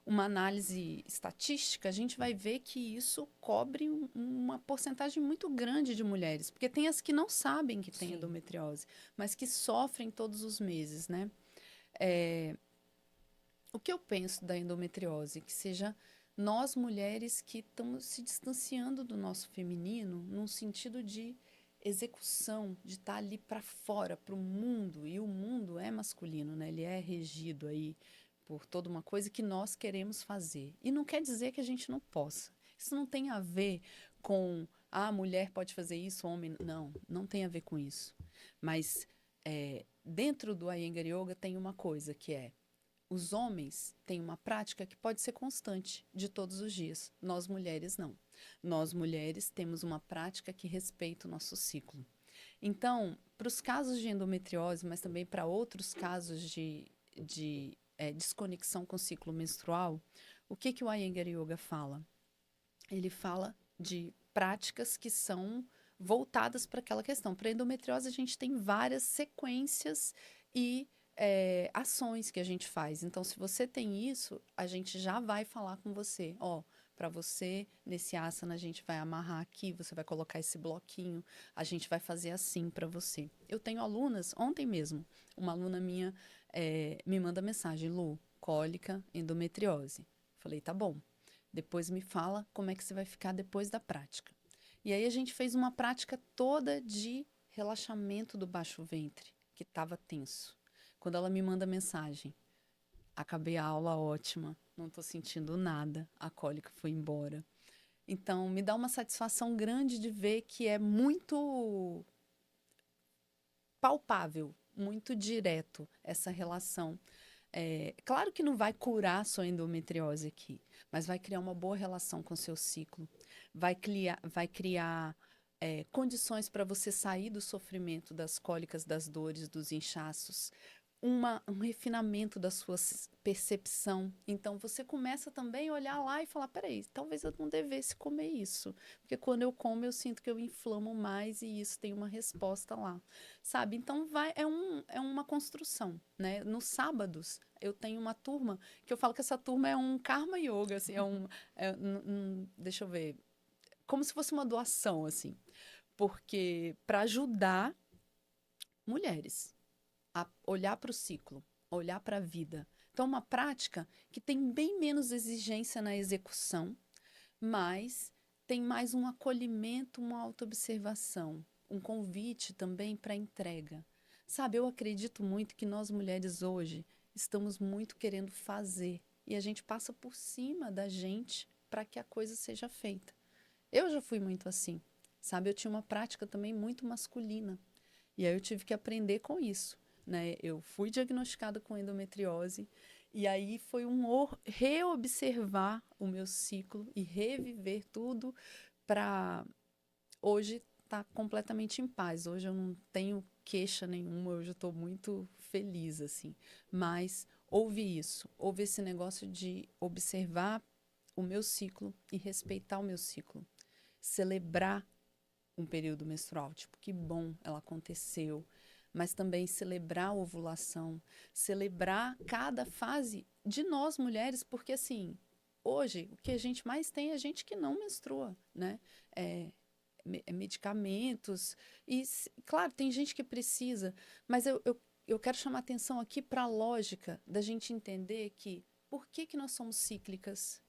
uma análise estatística, a gente vai ver que isso cobre uma porcentagem muito grande de mulheres, porque tem as que não sabem que têm sim. endometriose, mas que sofrem todos os meses, né? É, o que eu penso da endometriose? Que seja nós mulheres que estamos se distanciando do nosso feminino num sentido de execução, de estar ali para fora, para o mundo, e o mundo é masculino, né? Ele é regido aí por toda uma coisa que nós queremos fazer. E não quer dizer que a gente não possa. Isso não tem a ver com a mulher pode fazer isso, o homem não, não tem a ver com isso. Mas dentro do Iyengar Yoga tem uma coisa que é os homens têm uma prática que pode ser constante, de todos os dias. Nós mulheres não. Nós mulheres temos uma prática que respeita o nosso ciclo. Então, para os casos de endometriose, mas também para outros casos de desconexão com o ciclo menstrual, o que o Iyengar Yoga fala? Ele fala de práticas que são voltadas para aquela questão. Para endometriose, a gente tem várias sequências e ações que a gente faz. Então, se você tem isso, a gente já vai falar com você. Ó, para você, nesse asana, a gente vai amarrar aqui, você vai colocar esse bloquinho, a gente vai fazer assim para você. Eu tenho alunas, ontem mesmo, uma aluna minha me manda mensagem, Lu, cólica, endometriose. Falei, tá bom. Depois me fala como é que você vai ficar depois da prática. E aí a gente fez uma prática toda de relaxamento do baixo ventre, que estava tenso. Quando ela me manda mensagem, acabei a aula ótima, não tô sentindo nada, a cólica foi embora. Então, me dá uma satisfação grande de ver que é muito palpável, muito direto essa relação. Claro que não vai curar a sua endometriose aqui, mas vai criar uma boa relação com o seu ciclo, vai criar condições para você sair do sofrimento, das cólicas, das dores, dos inchaços, um refinamento da sua percepção. Então, você começa também a olhar lá e falar, peraí, talvez eu não devesse comer isso. Porque quando eu como, eu sinto que eu inflamo mais e isso tem uma resposta lá, sabe? Então, é uma construção, né? Nos sábados, eu tenho uma turma que eu falo que essa turma é um karma yoga, assim, deixa eu ver, como se fosse uma doação, assim. Porque para ajudar mulheres a olhar para o ciclo, olhar para a vida. Então, uma prática que tem bem menos exigência na execução, mas tem mais um acolhimento, uma autoobservação, um convite também para entrega. Sabe, eu acredito muito que nós mulheres hoje estamos muito querendo fazer e a gente passa por cima da gente para que a coisa seja feita. Eu já fui muito assim, sabe? Eu tinha uma prática também muito masculina. E aí eu tive que aprender com isso, né? Eu fui diagnosticada com endometriose e aí foi reobservar o meu ciclo e reviver tudo para hoje estar completamente em paz. Hoje eu não tenho queixa nenhuma, hoje eu estou muito feliz, assim. Mas houve isso, houve esse negócio de observar o meu ciclo e respeitar o meu ciclo. Celebrar um período menstrual, tipo, que bom ela aconteceu, mas também celebrar a ovulação, celebrar cada fase de nós mulheres, porque assim, hoje o que a gente mais tem é gente que não menstrua, né? É, medicamentos, e claro, tem gente que precisa, mas eu quero chamar atenção aqui para a lógica da gente entender que por que nós somos cíclicas?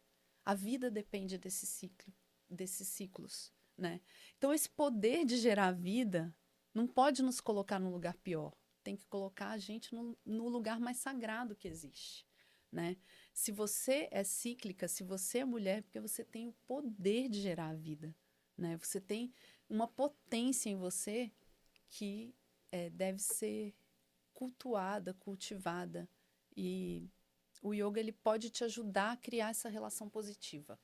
A vida depende desse ciclo, desses ciclos, né? Então, esse poder de gerar vida não pode nos colocar num lugar pior. Tem que colocar a gente no lugar mais sagrado que existe, né? Se você é cíclica, se você é mulher, é porque você tem o poder de gerar a vida, né? Você tem uma potência em você que deve ser cultuada, cultivada. E o yoga ele pode te ajudar a criar essa relação positiva.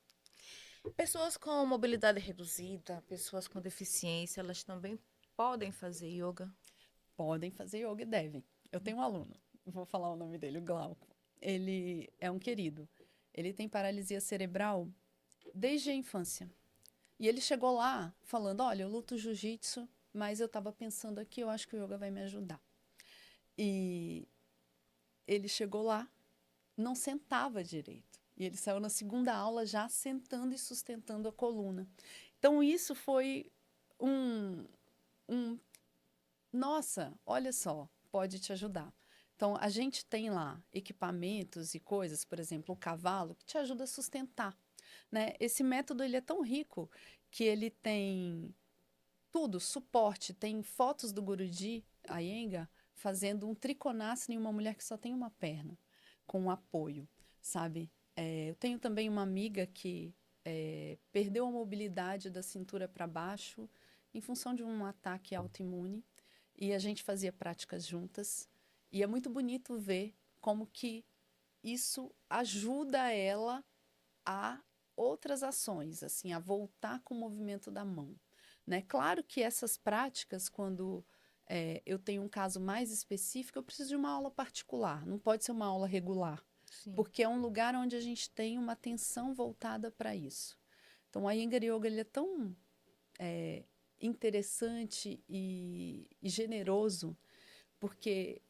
Pessoas com mobilidade reduzida, pessoas com deficiência, elas também podem fazer yoga? Podem fazer yoga e devem. Eu tenho um aluno, vou falar o nome dele, o Glauco. Ele é um querido. Ele tem paralisia cerebral desde a infância. E ele chegou lá falando: Olha, eu luto jiu-jitsu, mas eu estava pensando aqui, eu acho que o yoga vai me ajudar. E ele chegou lá, não sentava direito. E ele saiu na segunda aula já sentando e sustentando a coluna. Então, isso foi um, um nossa, olha só, pode te ajudar. Então, a gente tem lá equipamentos e coisas, por exemplo, o cavalo, que te ajuda a sustentar, né? Esse método ele é tão rico que ele tem tudo, suporte, tem fotos do Guruji Iyengar fazendo um trikonasana em uma mulher que só tem uma perna, com um apoio, sabe? Eu tenho também uma amiga que perdeu a mobilidade da cintura para baixo em função de um ataque autoimune e a gente fazia práticas juntas e é muito bonito ver como que isso ajuda ela a outras ações, assim, a voltar com o movimento da mão, né? Claro que essas práticas, quando eu tenho um caso mais específico, eu preciso de uma aula particular, não pode ser uma aula regular, Sim. porque é um lugar onde a gente tem uma atenção voltada para isso. Então, a Iyengar Yoga ele é tão interessante e generoso, porque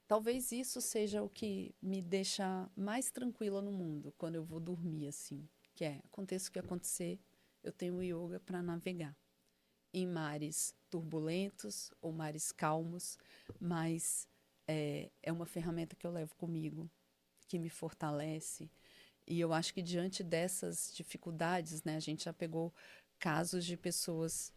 talvez isso seja o que me deixa mais tranquila no mundo quando eu vou dormir assim, que aconteça o que acontecer, eu tenho o yoga para navegar em mares turbulentos ou mares calmos, mas é uma ferramenta que eu levo comigo, que me fortalece. E eu acho que diante dessas dificuldades, né, a gente já pegou casos de pessoas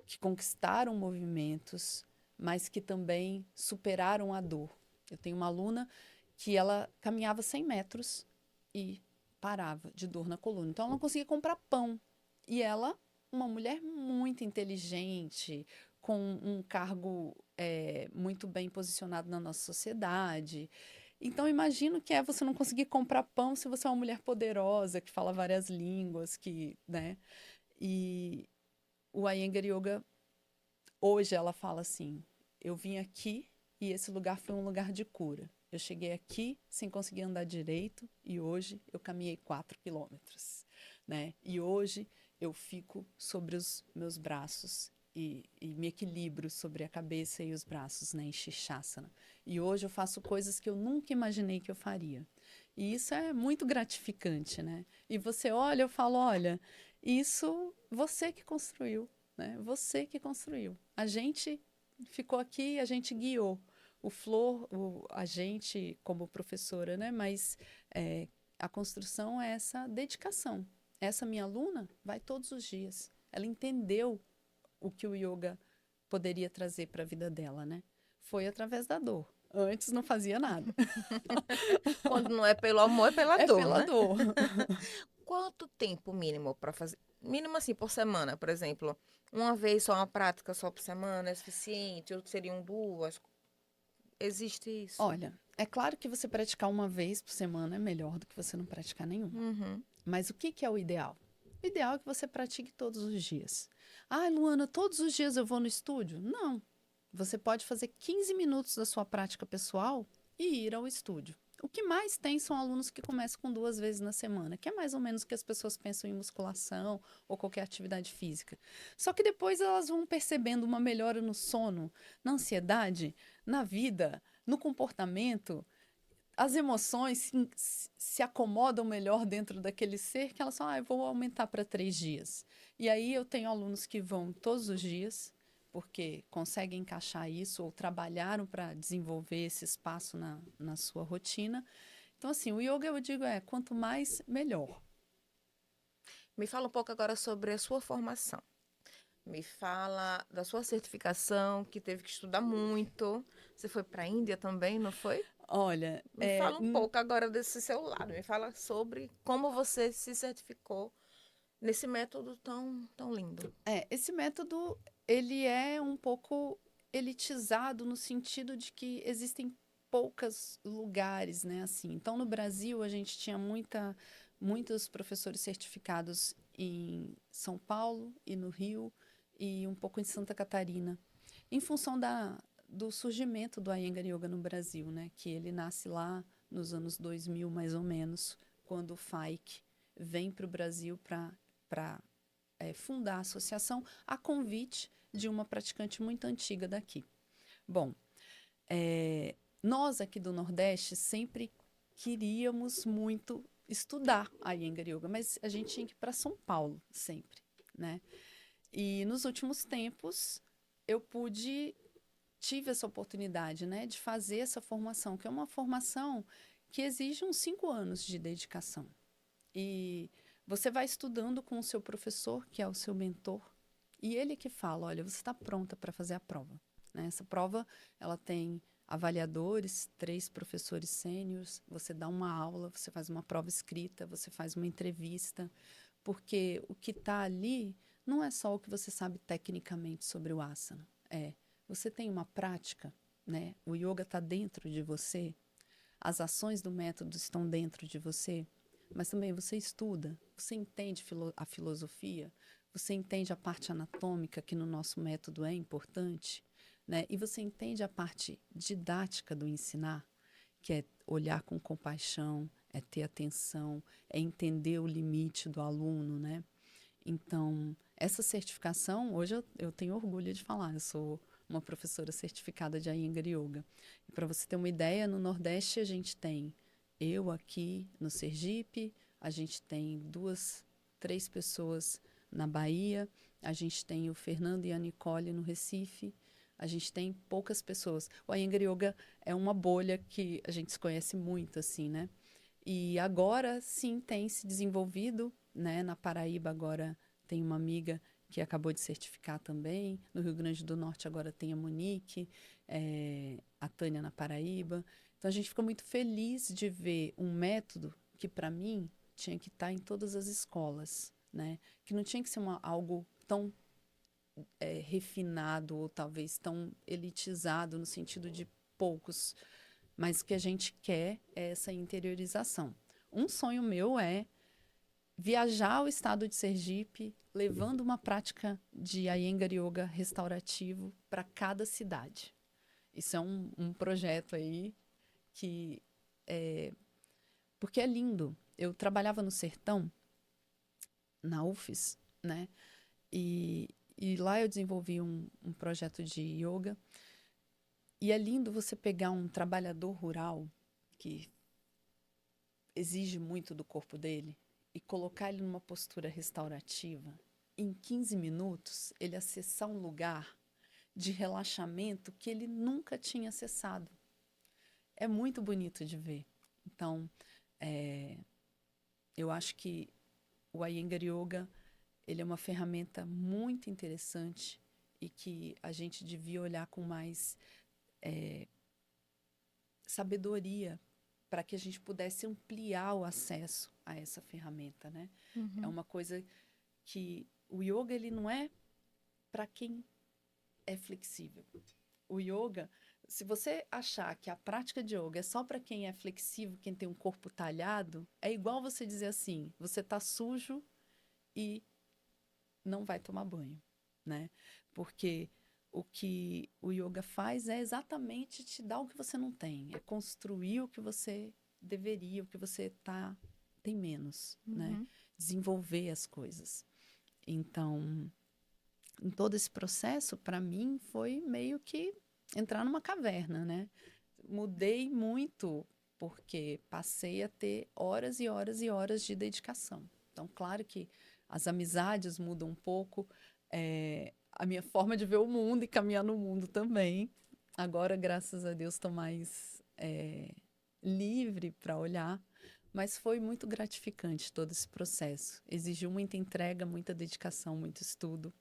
que conquistaram movimentos, mas que também superaram a dor. Eu tenho uma aluna que ela caminhava 100 metros e parava de dor na coluna. Então, ela não conseguia comprar pão. E ela, uma mulher muito inteligente, com um cargo muito bem posicionado na nossa sociedade. Então, imagino que é você não conseguir comprar pão se você é uma mulher poderosa, que fala várias línguas, que, né? E o Iyengar Yoga, hoje ela fala assim, eu vim aqui e esse lugar foi um lugar de cura. Eu cheguei aqui sem conseguir andar direito e hoje eu caminhei 4 quilômetros, né? E hoje eu fico sobre os meus braços e me equilibro sobre a cabeça e os braços, né? Em Shishasana. E hoje eu faço coisas que eu nunca imaginei que eu faria. E isso é muito gratificante, né? E você olha, eu falo, olha, isso você que construiu, né? Você que construiu. A gente ficou aqui, a gente guiou. O Flor, a gente como professora, né? Mas a construção é essa dedicação. Essa minha aluna vai todos os dias. Ela entendeu o que o yoga poderia trazer para a vida dela, né? Foi através da dor. Antes não fazia nada. Quando não é pelo amor, é pela É dor, pela né? dor. Quanto tempo mínimo para fazer? Mínimo assim, por semana, por exemplo. Uma vez só, uma prática só por semana é suficiente? Ou seriam duas? Existe isso? Olha, é claro que você praticar uma vez por semana é melhor do que você não praticar nenhuma. Uhum. Mas o que que é o ideal? O ideal é que você pratique todos os dias. Ah, Luana, todos os dias eu vou no estúdio? Não. Você pode fazer 15 minutos da sua prática pessoal e ir ao estúdio. O que mais tem são alunos que começam com 2 vezes na semana, que é mais ou menos o que as pessoas pensam em musculação ou qualquer atividade física. Só que depois elas vão percebendo uma melhora no sono, na ansiedade, na vida, no comportamento. As emoções se acomodam melhor dentro daquele ser que elas falam, eu vou aumentar para 3 dias. E aí eu tenho alunos que vão todos os dias, porque conseguem encaixar isso ou trabalharam para desenvolver esse espaço na sua rotina. Então, assim, o yoga, eu digo, quanto mais, melhor. Me fala um pouco agora sobre a sua formação. Me fala da sua certificação, que teve que estudar muito. Você foi para a Índia também, não foi? Olha, Me fala um pouco agora desse seu lado. Me fala sobre como você se certificou nesse método tão lindo. esse método, ele é um pouco elitizado no sentido de que existem poucos lugares, né, assim. Então, no Brasil, a gente tinha muitos professores certificados em São Paulo e no Rio e um pouco em Santa Catarina, em função do surgimento do Iyengar Yoga no Brasil, né, que ele nasce lá nos anos 2000, mais ou menos, quando o FAIC vem para o Brasil para fundar a associação a convite de uma praticante muito antiga daqui. Bom, nós aqui do Nordeste sempre queríamos muito estudar a Iyengar Yoga, mas a gente tinha que ir para São Paulo sempre, né? E nos últimos tempos eu tive essa oportunidade, né, de fazer essa formação, que é uma formação que exige uns 5 anos de dedicação. E você vai estudando com o seu professor, que é o seu mentor, e ele que fala, olha, você está pronta para fazer a prova, né? Essa prova, ela tem avaliadores, 3 professores sêniores, você dá uma aula, você faz uma prova escrita, você faz uma entrevista, porque o que está ali não é só o que você sabe tecnicamente sobre o asana, você tem uma prática, né? O yoga está dentro de você, as ações do método estão dentro de você, mas também você estuda, você entende a filosofia, você entende a parte anatômica, que no nosso método é importante, né? E você entende a parte didática do ensinar, que é olhar com compaixão, é ter atenção, é entender o limite do aluno, né? Então, essa certificação, hoje eu tenho orgulho de falar, eu sou uma professora certificada de Iyengar Yoga. Para você ter uma ideia, no Nordeste a gente tem eu aqui no Sergipe, a gente tem 2, 3 pessoas na Bahia, a gente tem o Fernando e a Nicole no Recife, a gente tem poucas pessoas. O Iyengar Yoga é uma bolha que a gente se conhece muito, assim, né? E agora, sim, tem se desenvolvido, né? Na Paraíba agora tem uma amiga que acabou de certificar também. No Rio Grande do Norte agora tem a Monique, a Tânia na Paraíba. Então, Então, a gente fica muito feliz de ver um método que, para mim, tinha que estar em todas as escolas, né? Que não tinha que ser algo tão refinado ou talvez tão elitizado no sentido de poucos, mas o que a gente quer é essa interiorização. Um sonho meu é viajar ao estado de Sergipe, levando uma prática de Iyengar Yoga restaurativo para cada cidade. Isso é um projeto aí que porque é lindo. Eu trabalhava no sertão, na UFES, né? E lá eu desenvolvi um projeto de yoga. E é lindo você pegar um trabalhador rural que exige muito do corpo dele e colocar ele numa postura restaurativa. Em 15 minutos, ele acessar um lugar de relaxamento que ele nunca tinha acessado. É muito bonito de ver. Então, eu acho que o Iyengar Yoga ele é uma ferramenta muito interessante e que a gente devia olhar com mais sabedoria para que a gente pudesse ampliar o acesso a essa ferramenta, né? É uma coisa que o yoga ele não é para quem é flexível. O yoga, se você achar que a prática de yoga é só para quem é flexível, quem tem um corpo talhado, é igual você dizer assim, você tá sujo e não vai tomar banho, né? Porque o que o yoga faz é exatamente te dar o que você não tem, é construir o que você deveria, o que você tem menos, né? Desenvolver as coisas. Então, em todo esse processo, para mim, foi meio que entrar numa caverna, né? Mudei muito porque passei a ter horas e horas e horas de dedicação. Então, claro que as amizades mudam um pouco, a minha forma de ver o mundo e caminhar no mundo também. Agora, graças a Deus, estou mais livre para olhar, mas foi muito gratificante todo esse processo. Exigiu muita entrega, muita dedicação, muito estudo,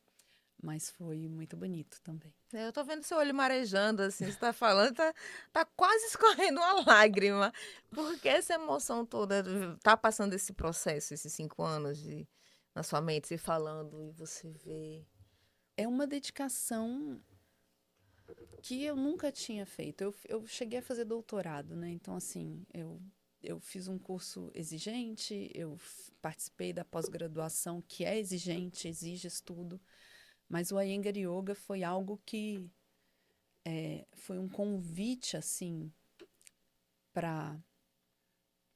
mas foi muito bonito também. Eu tô vendo seu olho marejando, assim, você tá falando, tá quase escorrendo uma lágrima. Porque essa emoção toda, tá passando esse processo, esses 5 anos na sua mente, se falando, e você vê. É uma dedicação que eu nunca tinha feito. Eu cheguei a fazer doutorado, né? Então, assim, eu fiz um curso exigente, participei da pós-graduação, que é exigente, exige estudo, mas o Iyengar Yoga foi algo que foi um convite, assim, para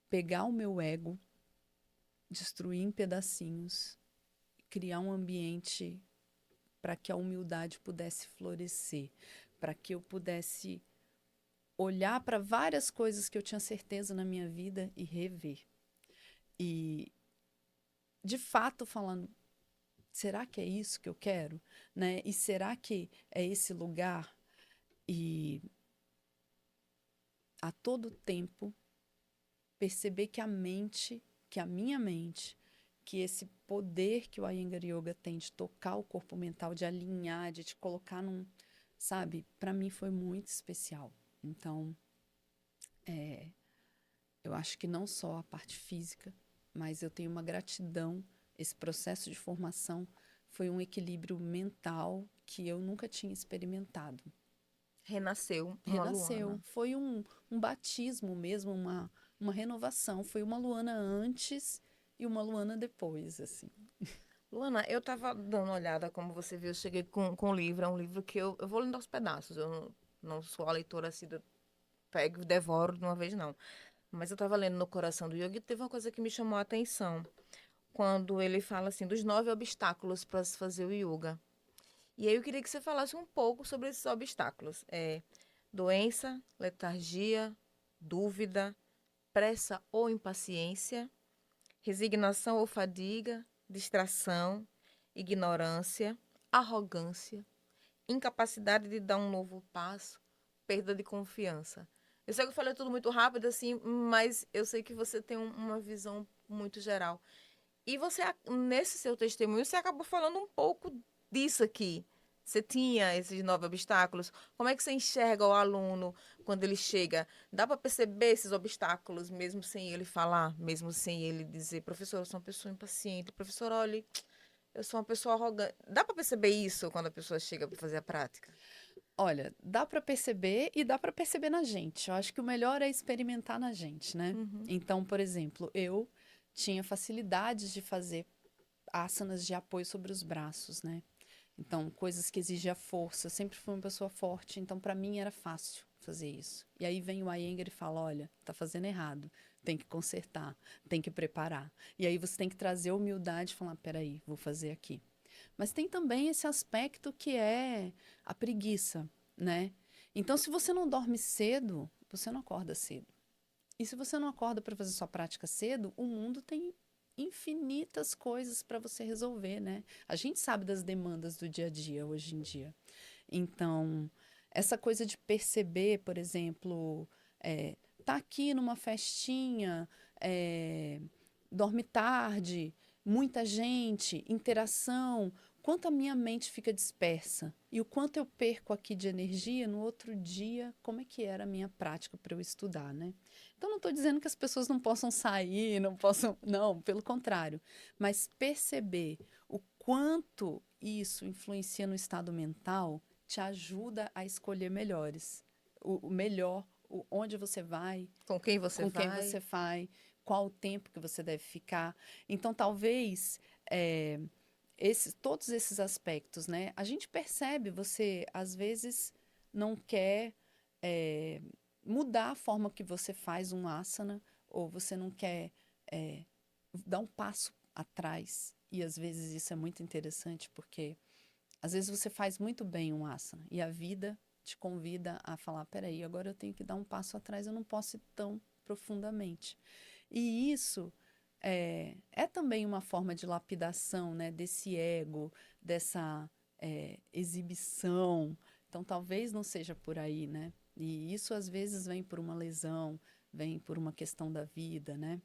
pegar o meu ego, destruir em pedacinhos, criar um ambiente para que a humildade pudesse florescer, para que eu pudesse olhar para várias coisas que eu tinha certeza na minha vida e rever. E, de fato, falando, será que é isso que eu quero? Né? E será que é esse lugar? E a todo tempo perceber que a minha mente, que esse poder que o Iyengar Yoga tem de tocar o corpo mental, de alinhar, de te colocar sabe, para mim foi muito especial. Então, eu acho que não só a parte física, mas eu tenho uma gratidão. Esse processo de formação foi um equilíbrio mental que eu nunca tinha experimentado. Renasceu uma Renasceu. Luana. Foi um batismo mesmo, uma renovação. Foi uma Luana antes e uma Luana depois, assim. Luana, eu tava dando uma olhada, como você viu, eu cheguei com o livro, é um livro que eu vou lendo aos pedaços, eu não sou a leitora assim, pego e devoro de uma vez, não. Mas eu tava lendo No Coração do Yogi e teve uma coisa que me chamou a atenção, quando ele fala assim, dos 9 obstáculos para se fazer o yoga. E aí eu queria que você falasse um pouco sobre esses obstáculos. Doença, letargia, dúvida, pressa ou impaciência, resignação ou fadiga, distração, ignorância, arrogância, incapacidade de dar um novo passo, perda de confiança. Eu sei que eu falei tudo muito rápido, assim, mas eu sei que você tem uma visão muito geral. E você, nesse seu testemunho, você acabou falando um pouco disso aqui. Você tinha esses 9 obstáculos? Como é que você enxerga o aluno quando ele chega? Dá para perceber esses obstáculos, mesmo sem ele falar, mesmo sem ele dizer, professor, eu sou uma pessoa impaciente, professor, olha, eu sou uma pessoa arrogante. Dá para perceber isso quando a pessoa chega para fazer a prática? Olha, dá para perceber e dá para perceber na gente. Eu acho que o melhor é experimentar na gente, né? Uhum. Então, por exemplo, eu tinha facilidades de fazer asanas de apoio sobre os braços, né? Então, coisas que exigiam força. Eu sempre fui uma pessoa forte, então para mim era fácil fazer isso. E aí vem o Iyengar e fala: olha, tá fazendo errado, tem que consertar, tem que preparar. E aí você tem que trazer humildade e falar: peraí, vou fazer aqui. Mas tem também esse aspecto que é a preguiça, né? Então, se você não dorme cedo, você não acorda cedo. E se você não acorda para fazer sua prática cedo, o mundo tem infinitas coisas para você resolver, né? A gente sabe das demandas do dia a dia hoje em dia. Então, essa coisa de perceber, por exemplo, tá aqui numa festinha, é, dorme tarde, muita gente, interação, quanto a minha mente fica dispersa e o quanto eu perco aqui de energia no outro dia, como é que era a minha prática para eu estudar, né? Então, não estou dizendo que as pessoas não possam sair, não possam. Não, pelo contrário. Mas perceber o quanto isso influencia no estado mental te ajuda a escolher melhores. O melhor, onde você vai, Com quem você com quem vai? você vai, qual o tempo que você deve ficar. Então, talvez todos esses aspectos, né? A gente percebe, você às vezes não quer é, mudar a forma que você faz um asana, ou você não quer é, dar um passo atrás. E às vezes isso é muito interessante, porque às vezes você faz muito bem um asana e a vida te convida a falar: peraí, agora eu tenho que dar um passo atrás, eu não posso ir tão profundamente. E isso é também uma forma de lapidação, né, desse ego, dessa exibição. Então, talvez não seja por aí, né? E isso às vezes vem por uma lesão, vem por uma questão da vida, né?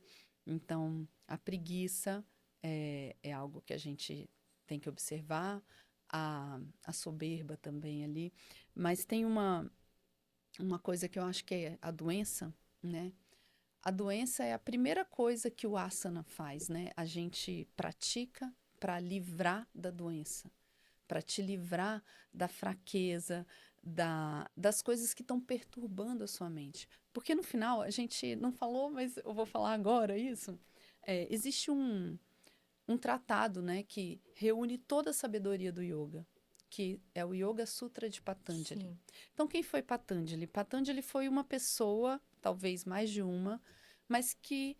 Então, a preguiça é algo que a gente tem que observar, a soberba também ali. Mas tem uma coisa que eu acho que é a doença, né? A doença é a primeira coisa que o asana faz, né? A gente pratica para livrar da doença, para te livrar da fraqueza, das coisas que estão perturbando a sua mente. Porque no final, a gente não falou, mas eu vou falar agora isso. Existe um tratado, né, que reúne toda a sabedoria do yoga, que é o Yoga Sutra de Patanjali. Sim. Então, quem foi Patanjali? Patanjali foi uma pessoa, talvez mais de uma, mas que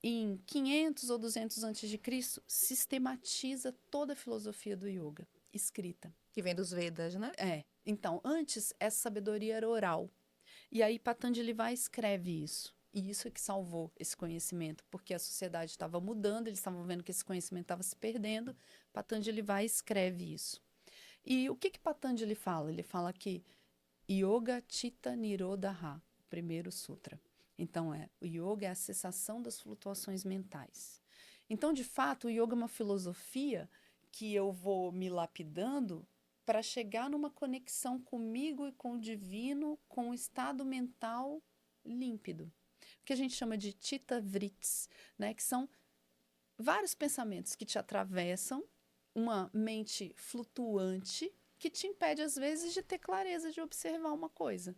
em 500 ou 200 antes de Cristo sistematiza toda a filosofia do yoga escrita. Que vem dos Vedas, né? Então, antes essa sabedoria era oral. E aí Patanjali vai e escreve isso. E isso é que salvou esse conhecimento, porque a sociedade estava mudando, eles estavam vendo que esse conhecimento estava se perdendo. Patanjali vai e escreve isso. E o que Patanjali fala? Ele fala que Yoga Chitta Nirodha, o primeiro sutra. Então, o yoga é a cessação das flutuações mentais. Então, de fato, o yoga é uma filosofia que eu vou me lapidando para chegar numa conexão comigo e com o divino, com um estado mental límpido. O que a gente chama de chitta vritis, né? Que são vários pensamentos que te atravessam, uma mente flutuante que te impede, às vezes, de ter clareza de observar uma coisa,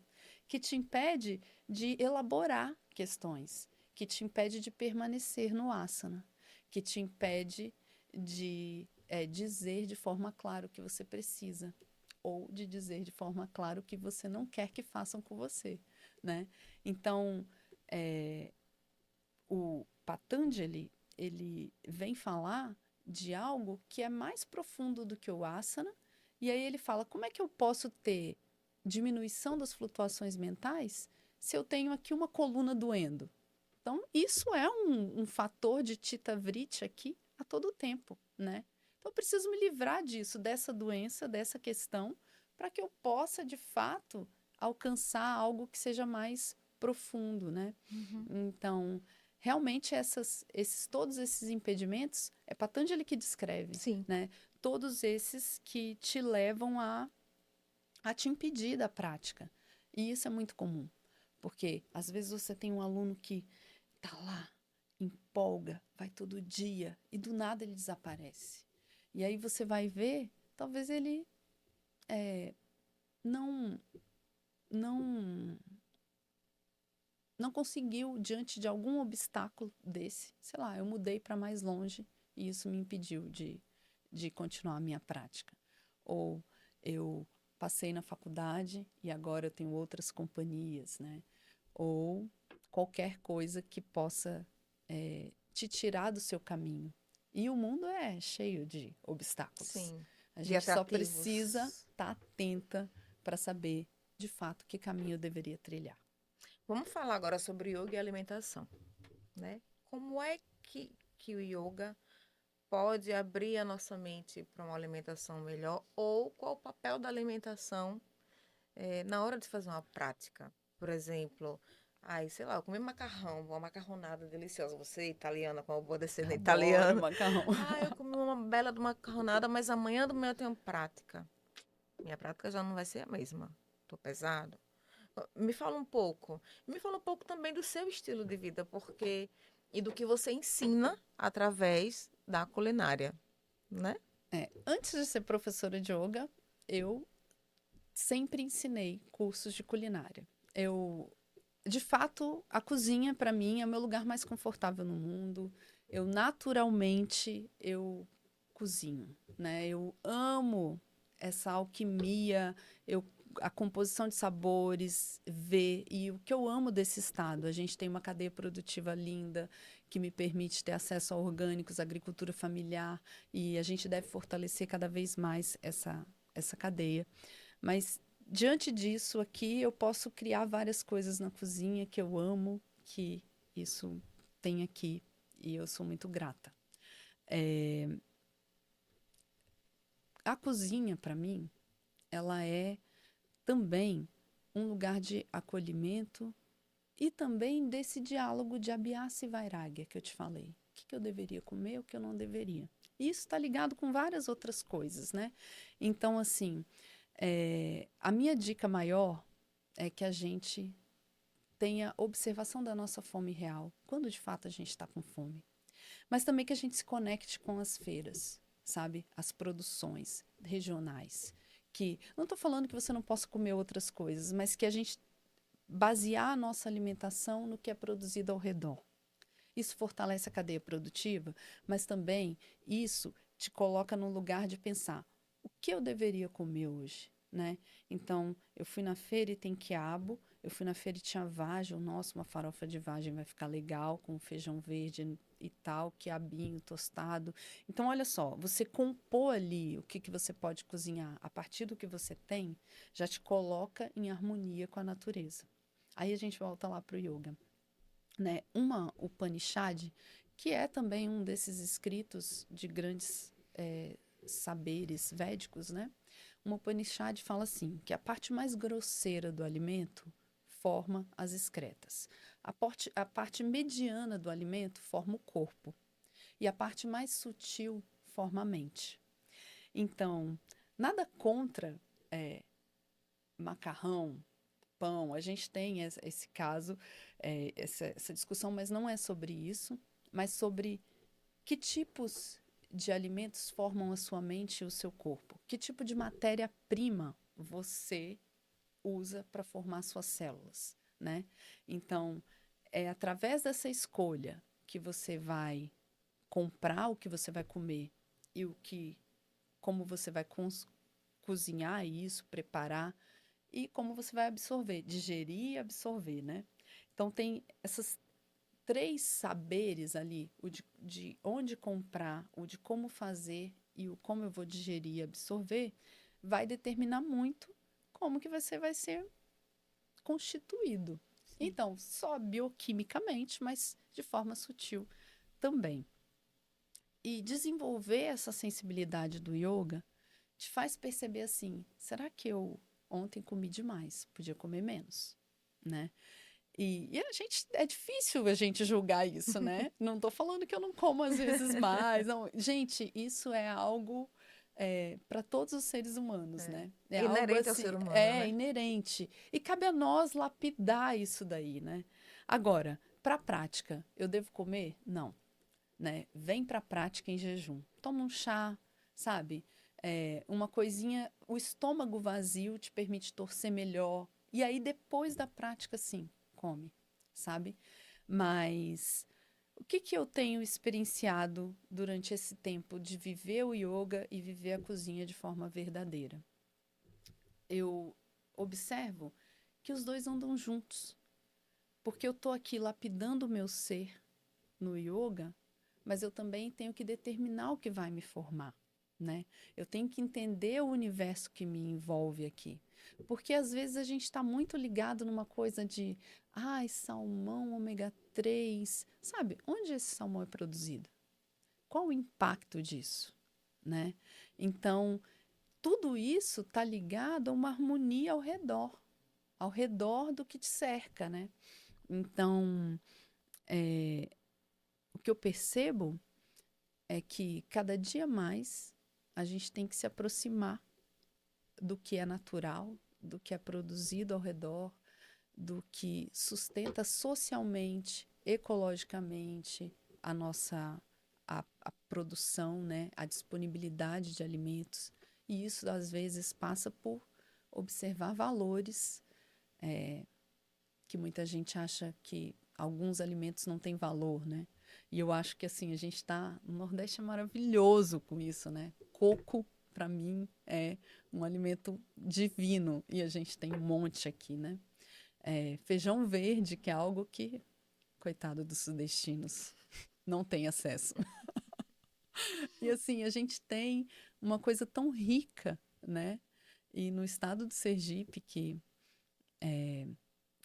que te impede de elaborar questões, que te impede de permanecer no asana, que te impede de dizer de forma clara o que você precisa, ou de dizer de forma clara o que você não quer que façam com você, né? Então, o Patanjali, ele vem falar de algo que é mais profundo do que o asana, e aí ele fala: como é que eu posso ter diminuição das flutuações mentais se eu tenho aqui uma coluna doendo? Então, isso é um fator de Chitta Vritti aqui a todo tempo, né? Então, eu preciso me livrar disso, dessa doença, dessa questão, para que eu possa, de fato, alcançar algo que seja mais profundo, né? Uhum. Então, realmente todos esses impedimentos, é Patanjali que descreve, Sim. né? Todos esses que te levam a te impedir da prática. E isso é muito comum, porque às vezes você tem um aluno que tá lá, empolga, vai todo dia e do nada ele desaparece. E aí você vai ver, talvez ele não não não conseguiu diante de algum obstáculo desse, sei lá, eu mudei para mais longe e isso me impediu de continuar a minha prática. Ou eu passei na faculdade e agora eu tenho outras companhias, né? Ou qualquer coisa que possa te tirar do seu caminho. E o mundo é cheio de obstáculos. Sim. A De gente só precisa atrativos. estar atenta para saber, de fato, que caminho eu deveria trilhar. Vamos falar agora sobre yoga e alimentação, né? Como é que o yoga pode abrir a nossa mente para uma alimentação melhor? Ou qual o papel da alimentação na hora de fazer uma prática? Por exemplo, ai, sei lá, eu comi macarrão, uma macarronada deliciosa. Você, italiana, com uma boa descendente Adoro italiana. macarrão. Ah, eu comi uma bela de macarronada, mas amanhã do manhã eu tenho prática. Minha prática já não vai ser a mesma. Tô pesado. Me fala um pouco. Me fala um pouco também do seu estilo de vida, porque e do que você ensina através da culinária, né? Antes de ser professora de yoga, eu sempre ensinei cursos de culinária. De fato, a cozinha para mim é o meu lugar mais confortável no mundo. Eu cozinho, né? Eu amo essa alquimia, eu a composição de sabores, ver e o que eu amo desse estado. A gente tem uma cadeia produtiva linda que me permite ter acesso a orgânicos, agricultura familiar e a gente deve fortalecer cada vez mais essa cadeia. Mas diante disso aqui, eu posso criar várias coisas na cozinha que eu amo, que isso tem aqui, e eu sou muito grata. É, a cozinha, para mim, ela é também um lugar de acolhimento e também desse diálogo de Abhyasa e Vairagya que eu te falei. O que eu deveria comer, o que eu não deveria. Isso está ligado com várias outras coisas, né? Então, assim, a minha dica maior é que a gente tenha observação da nossa fome real, quando de fato a gente está com fome. Mas também que a gente se conecte com as feiras, sabe? As produções regionais. Que não estou falando que você não possa comer outras coisas, mas que a gente basear a nossa alimentação no que é produzido ao redor. Isso fortalece a cadeia produtiva, mas também isso te coloca no lugar de pensar o que eu deveria comer hoje, né? Então, eu fui na feira e tem quiabo, eu fui na feira e tinha vagem, nossa, uma farofa de vagem vai ficar legal com feijão verde e tal, quiabinho tostado. Então, olha só, você compor ali o que você pode cozinhar a partir do que você tem, já te coloca em harmonia com a natureza. Aí a gente volta lá para o yoga, né? Uma Upanishad, que é também um desses escritos de grandes saberes védicos, né? Uma Upanishad fala assim, que a parte mais grosseira do alimento forma as excretas. A parte mediana do alimento forma o corpo. E a parte mais sutil forma a mente. Então, nada contra macarrão, pão. A gente tem esse caso, essa discussão, mas não é sobre isso, mas sobre que tipos de alimentos formam a sua mente e o seu corpo. Que tipo de matéria-prima você usa para formar suas células, né? Então, é através dessa escolha que você vai comprar o que você vai comer e como você vai cozinhar isso, preparar e como você vai absorver, digerir e absorver, né? Então tem essas três saberes ali, o de onde comprar, o de como fazer e o como eu vou digerir e absorver, vai determinar muito como que você vai ser constituído. Sim. Então, só bioquimicamente, mas de forma sutil também. E desenvolver essa sensibilidade do yoga te faz perceber assim, será que eu ontem comi demais? Podia comer menos, né? E a gente, é difícil a gente julgar isso, né? Não tô falando que eu não como às vezes mais. Não. Gente, isso é algo para todos os seres humanos, É. né? É É algo inerente ao assim, ser humano, é né? inerente. E cabe a nós lapidar isso daí, né? Agora, para a prática, eu devo comer? Não, né? Vem para a prática em jejum. Toma um chá, sabe? Uma coisinha, o estômago vazio te permite torcer melhor. E aí, depois da prática, sim, come, sabe? Mas o que que eu tenho experienciado durante esse tempo de viver o yoga e viver a cozinha de forma verdadeira? Eu observo que os dois andam juntos, porque eu estou aqui lapidando o meu ser no yoga, mas eu também tenho que determinar o que vai me formar, né? Eu tenho que entender o universo que me envolve aqui. Porque às vezes a gente está muito ligado numa coisa de, ai, salmão ômega 3, sabe? Onde esse salmão é produzido? Qual o impacto disso, né? Então, tudo isso está ligado a uma harmonia ao redor do que te cerca, né? Então, o que eu percebo é que cada dia mais a gente tem que se aproximar do que é natural, do que é produzido ao redor, do que sustenta socialmente, ecologicamente a nossa a produção, né, a disponibilidade de alimentos. E isso às vezes passa por observar valores que muita gente acha que alguns alimentos não têm valor, né? E eu acho que assim, a gente está. O Nordeste é maravilhoso com isso, né? Coco, para mim, é um alimento divino e a gente tem um monte aqui, né? Feijão verde, que é algo que, coitado dos sudestinos, não tem acesso. E assim, a gente tem uma coisa tão rica, né? E no estado do Sergipe, que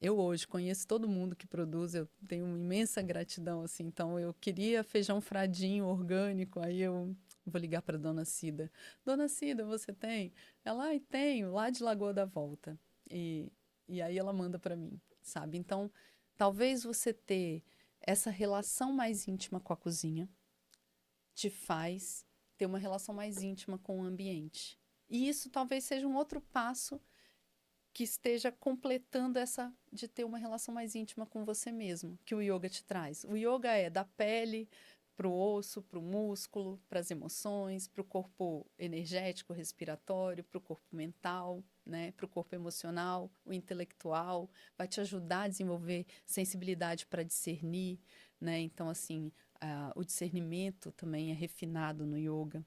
eu hoje conheço todo mundo que produz, eu tenho uma imensa gratidão, assim. Então, eu queria feijão fradinho, orgânico, aí eu vou ligar para Dona Cida. Dona Cida, você tem? Ela, ai, tenho, lá de Lagoa da Volta. E, e aí ela manda para mim, sabe? Então, talvez você ter essa relação mais íntima com a cozinha te faz ter uma relação mais íntima com o ambiente. E isso talvez seja um outro passo que esteja completando essa de ter uma relação mais íntima com você mesmo, que o yoga te traz. O yoga é da pele para o osso, para o músculo, para as emoções, para o corpo energético, respiratório, para o corpo mental, né, para o corpo emocional, o intelectual, vai te ajudar a desenvolver sensibilidade para discernir, né? Então assim, o discernimento também é refinado no yoga.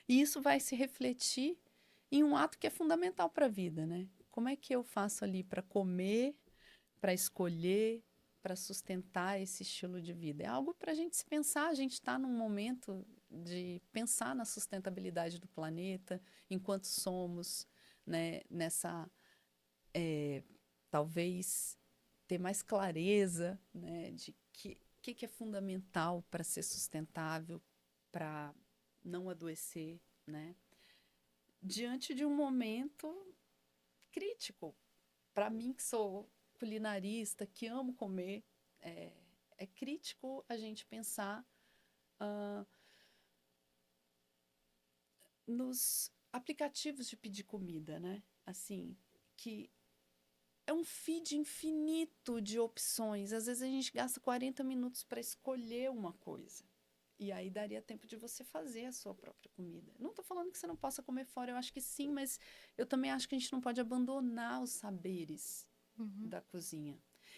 E isso vai se refletir em um ato que é fundamental para a vida, né? Como é que eu faço ali para comer, para escolher, para sustentar esse estilo de vida? É algo para a gente se pensar. A gente está num momento de pensar na sustentabilidade do planeta, enquanto somos, né, nessa, talvez, ter mais clareza, né, de que é fundamental para ser sustentável, para não adoecer, né? Diante de um momento crítico. Para mim, que sou culinarista, que amo comer, é, é crítico a gente pensar uh, nos aplicativos de pedir comida, né? Assim, que é um feed infinito de opções. Às vezes a gente gasta 40 minutos para escolher uma coisa. E aí daria tempo de você fazer a sua própria comida. Não estou falando que você não possa comer fora, eu acho que sim, mas eu também acho que a gente não pode abandonar os saberes Uhum. da cozinha.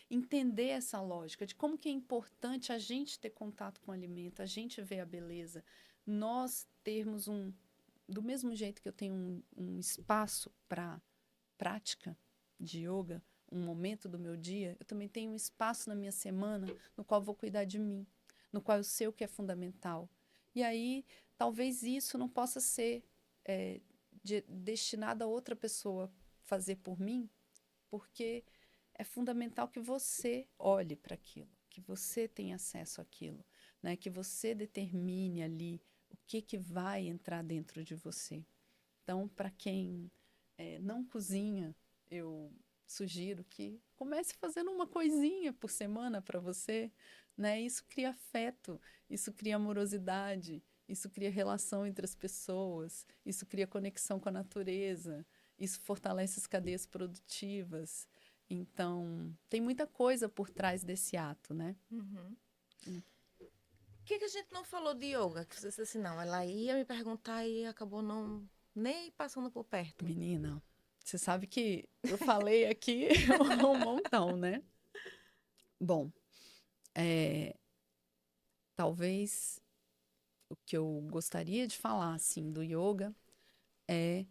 Entender essa lógica de como que é importante a gente ter contato com o alimento, a gente ver a beleza, nós termos do mesmo jeito que eu tenho um espaço para prática de yoga, um momento do meu dia, eu também tenho um espaço na minha semana no qual vou cuidar de mim, no qual eu sei o que é fundamental. E aí, talvez isso não possa ser destinado a outra pessoa fazer por mim, porque é fundamental que você olhe para aquilo, que você tenha acesso àquilo, né? Que você determine ali o que vai entrar dentro de você. Então, para quem não cozinha, eu sugiro que Comece fazendo uma coisinha por semana para você, né? Isso cria afeto, isso cria amorosidade, isso cria relação entre as pessoas, isso cria conexão com a natureza, isso fortalece as cadeias produtivas. Então, tem muita coisa por trás desse ato, né? Uhum. O que a gente não falou de yoga? Que você disse assim, não, ela ia me perguntar e acabou não nem passando por perto. Menina, você sabe que eu falei aqui um montão, né? Bom, é, talvez o que eu gostaria de falar, assim, do yoga é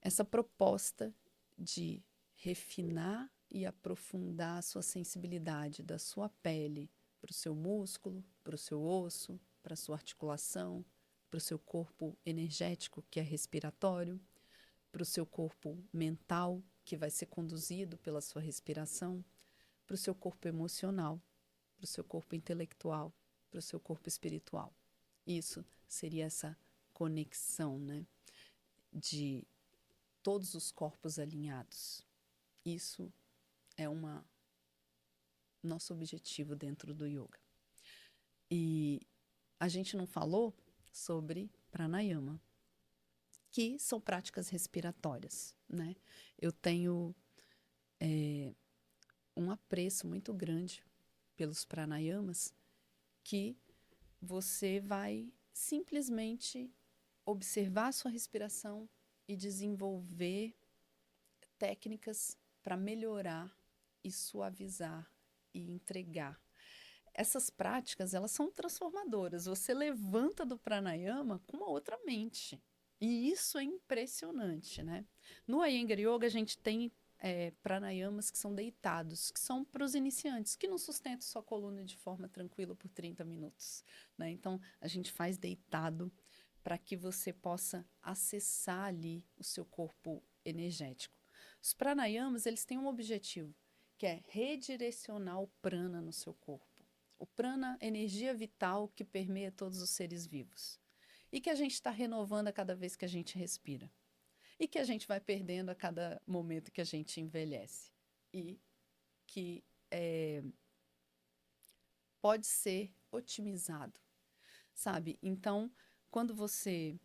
essa proposta de refinar e aprofundar a sua sensibilidade da sua pele para o seu músculo, para o seu osso, para a sua articulação, para o seu corpo energético, que é respiratório, para o seu corpo mental, que vai ser conduzido pela sua respiração, para o seu corpo emocional, para o seu corpo intelectual, para o seu corpo espiritual. Isso seria essa conexão, né, de todos os corpos alinhados. Isso é nosso objetivo dentro do yoga. E a gente não falou sobre pranayama, que são práticas respiratórias, né? Eu tenho um apreço muito grande pelos pranayamas, que você vai simplesmente observar a sua respiração e desenvolver técnicas para melhorar e suavizar e entregar. Essas práticas, elas são transformadoras. Você levanta do pranayama com uma outra mente. E isso é impressionante, né? No Iyengar Yoga, a gente tem pranayamas que são deitados, que são para os iniciantes, que não sustentam sua coluna de forma tranquila por 30 minutos, né? Então, a gente faz deitado para que você possa acessar ali o seu corpo energético. Os pranayamas, eles têm um objetivo, que é redirecionar o prana no seu corpo. O prana, energia vital que permeia todos os seres vivos. E que a gente está renovando a cada vez que a gente respira. E que a gente vai perdendo a cada momento que a gente envelhece. E que pode ser otimizado, sabe? Então, quando você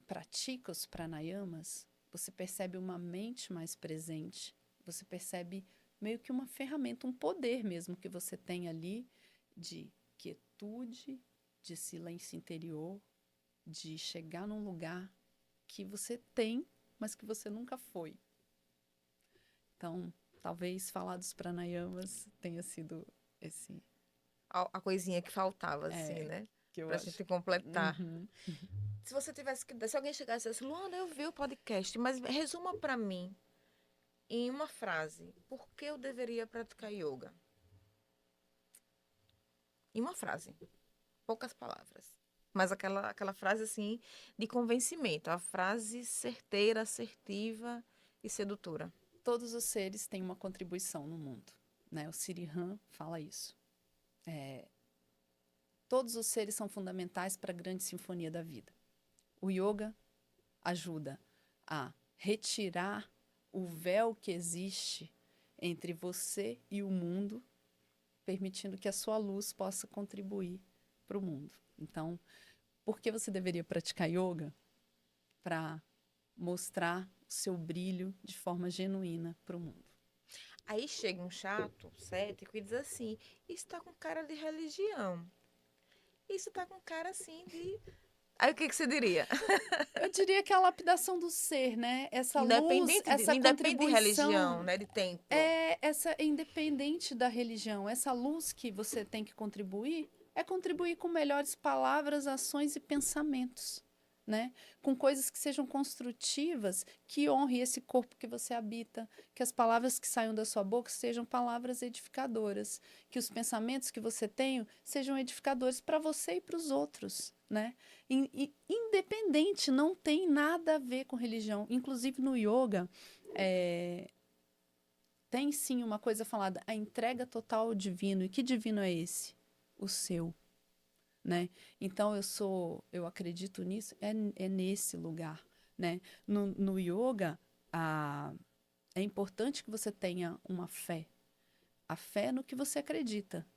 pratica os pranayamas, você percebe uma mente mais presente, você percebe meio que uma ferramenta, um poder mesmo que você tem ali de quietude, de silêncio interior, de chegar num lugar que você tem, mas que você nunca foi. Então, talvez falar dos pranayamas tenha sido esse... A coisinha que faltava, assim, né? que eu Pra acho. gente completar. Uhum. Se você tivesse que... Se alguém chegasse e dissesse, Luana, eu vi o podcast, mas resuma pra mim, em uma frase, por que eu deveria praticar yoga? Em uma frase. Poucas palavras. Mas aquela frase, assim, de convencimento. A frase certeira, assertiva e sedutora. Todos os seres têm uma contribuição no mundo, né? O Sirihan fala isso. Todos os seres são fundamentais para a grande sinfonia da vida. O yoga ajuda a retirar o véu que existe entre você e o mundo, permitindo que a sua luz possa contribuir para o mundo. Então, por que você deveria praticar yoga? Para mostrar o seu brilho de forma genuína para o mundo. Aí chega um chato, cético, e diz assim, isso tá com cara de religião. Isso tá com cara, assim, de... Aí o que você diria? Eu diria que é a lapidação do ser, né? Essa luz, Independente essa independe de religião, contribuição né? De templo. essa independente da religião, essa luz que você tem que contribuir é contribuir com melhores palavras, ações e pensamentos, né? Com coisas que sejam construtivas, que honre esse corpo que você habita, que as palavras que saiam da sua boca sejam palavras edificadoras, que os pensamentos que você tem sejam edificadores para você e para os outros, né? Independente, não tem nada a ver com religião. Inclusive no yoga, tem sim uma coisa falada, a entrega total ao divino. E que divino é esse? O seu, né? Então eu acredito nisso, é nesse lugar, né? No yoga, É importante que você tenha uma fé. A fé no que você acredita.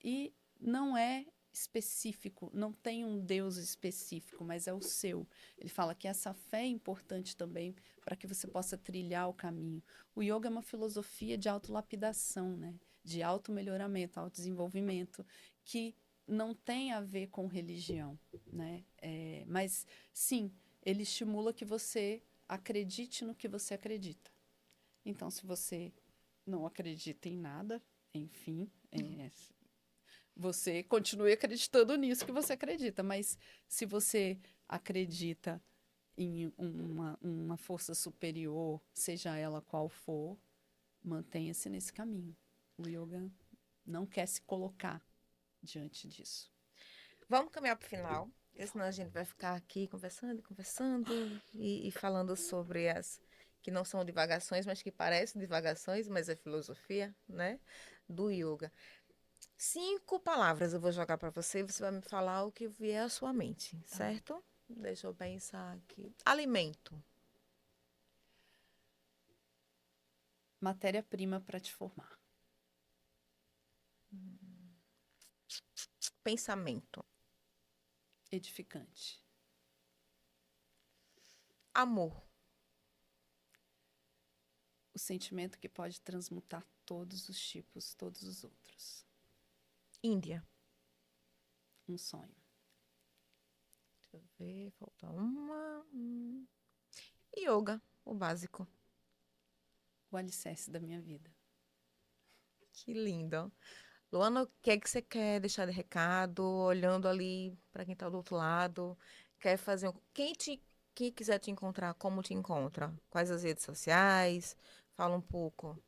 E não é específico, não tem um Deus específico, mas é o seu. Ele fala que essa fé é importante também para que você possa trilhar o caminho. O yoga é uma filosofia de autolapidação, né? De automelhoramento, autodesenvolvimento, que não tem a ver com religião, né? Mas, sim, ele estimula que você acredite no que você acredita. Então, se você não acredita em nada, enfim, você continue acreditando nisso que você acredita. Mas se você acredita em uma força superior, seja ela qual for, mantenha-se nesse caminho. O yoga não quer se colocar diante disso. Vamos caminhar para o final, porque senão a gente vai ficar aqui conversando, conversando e falando sobre as que não são divagações, mas que parecem divagações, mas é filosofia, né? Do yoga. 5 palavras eu vou jogar para você e você vai me falar o que vier à sua mente, Tá bom. certo? Deixa eu pensar aqui. Alimento, Matéria-prima para te formar. pensamento, Edificante. amor, O sentimento que pode transmutar todos os tipos, todos os outros. Índia. Um sonho. Deixa eu ver, falta uma. Yoga, o básico. O alicerce da minha vida. Que lindo. Luana, o que é que você quer deixar de recado? Olhando ali para quem está do outro lado. Quer fazer. Quem quiser te encontrar, como te encontra? Quais as redes sociais? Fala um pouco.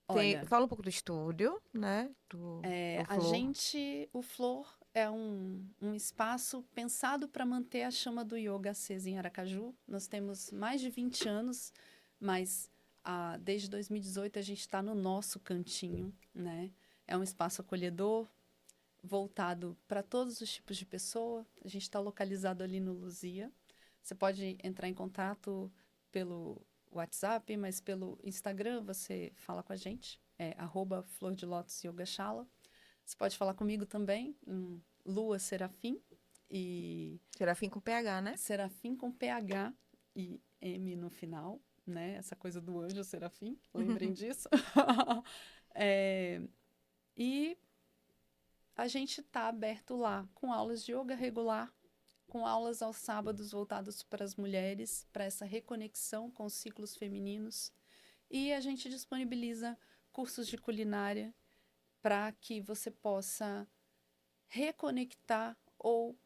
Olha, Fala um pouco do estúdio, né? Do a Flor. gente, o Flor é um espaço pensado para manter a chama do yoga acesa em Aracaju. Nós temos mais de 20 anos, mas desde 2018 a gente está no nosso cantinho, né? É um espaço acolhedor, voltado para todos os tipos de pessoa. A gente está localizado ali no Luzia. Você pode entrar em contato pelo WhatsApp, mas pelo Instagram você fala com a gente. É @Flor de Lótus Yogachala. Você pode falar comigo também, Lua Serafim. E Serafim com PH, né? Serafim com PH e M no final, né? Essa coisa do anjo Serafim, lembrem disso. E a gente está aberto lá com aulas de yoga regular, com aulas aos sábados voltadas para as mulheres, para essa reconexão com os ciclos femininos. E a gente disponibiliza cursos de culinária para que você possa reconectar ou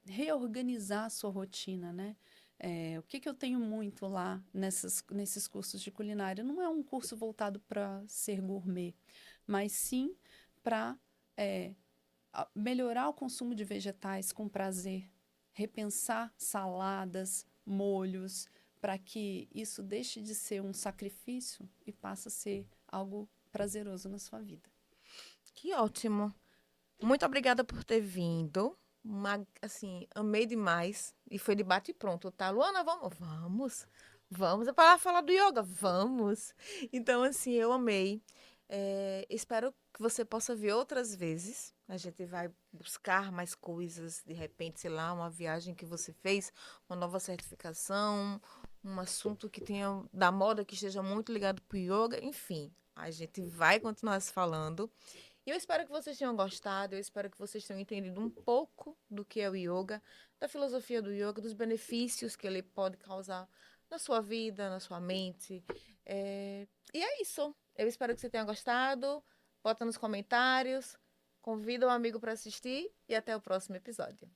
reorganizar a sua rotina, né? O que eu tenho muito lá nesses cursos de culinária? Não é um curso voltado para ser gourmet, mas sim para melhorar o consumo de vegetais com prazer, repensar saladas, molhos, para que isso deixe de ser um sacrifício e passe a ser algo prazeroso na sua vida. Que ótimo. Muito obrigada por ter vindo. Assim, amei demais. E foi de bate e pronto, tá? Luana, vamos? Vamos. Vamos. É para falar do yoga? Vamos. Então, assim, eu amei. Espero que você possa vir outras vezes. A gente vai buscar mais coisas. De repente, sei lá, uma viagem que você fez, uma nova certificação, um assunto que tenha da moda que esteja muito ligado para o yoga. Enfim, a gente vai continuar se falando. E eu espero que vocês tenham gostado, eu espero que vocês tenham entendido um pouco do que é o yoga, da filosofia do yoga, dos benefícios que ele pode causar na sua vida, na sua mente. E é isso. Eu espero que você tenha gostado. Bota nos comentários, convida um amigo para assistir e até o próximo episódio.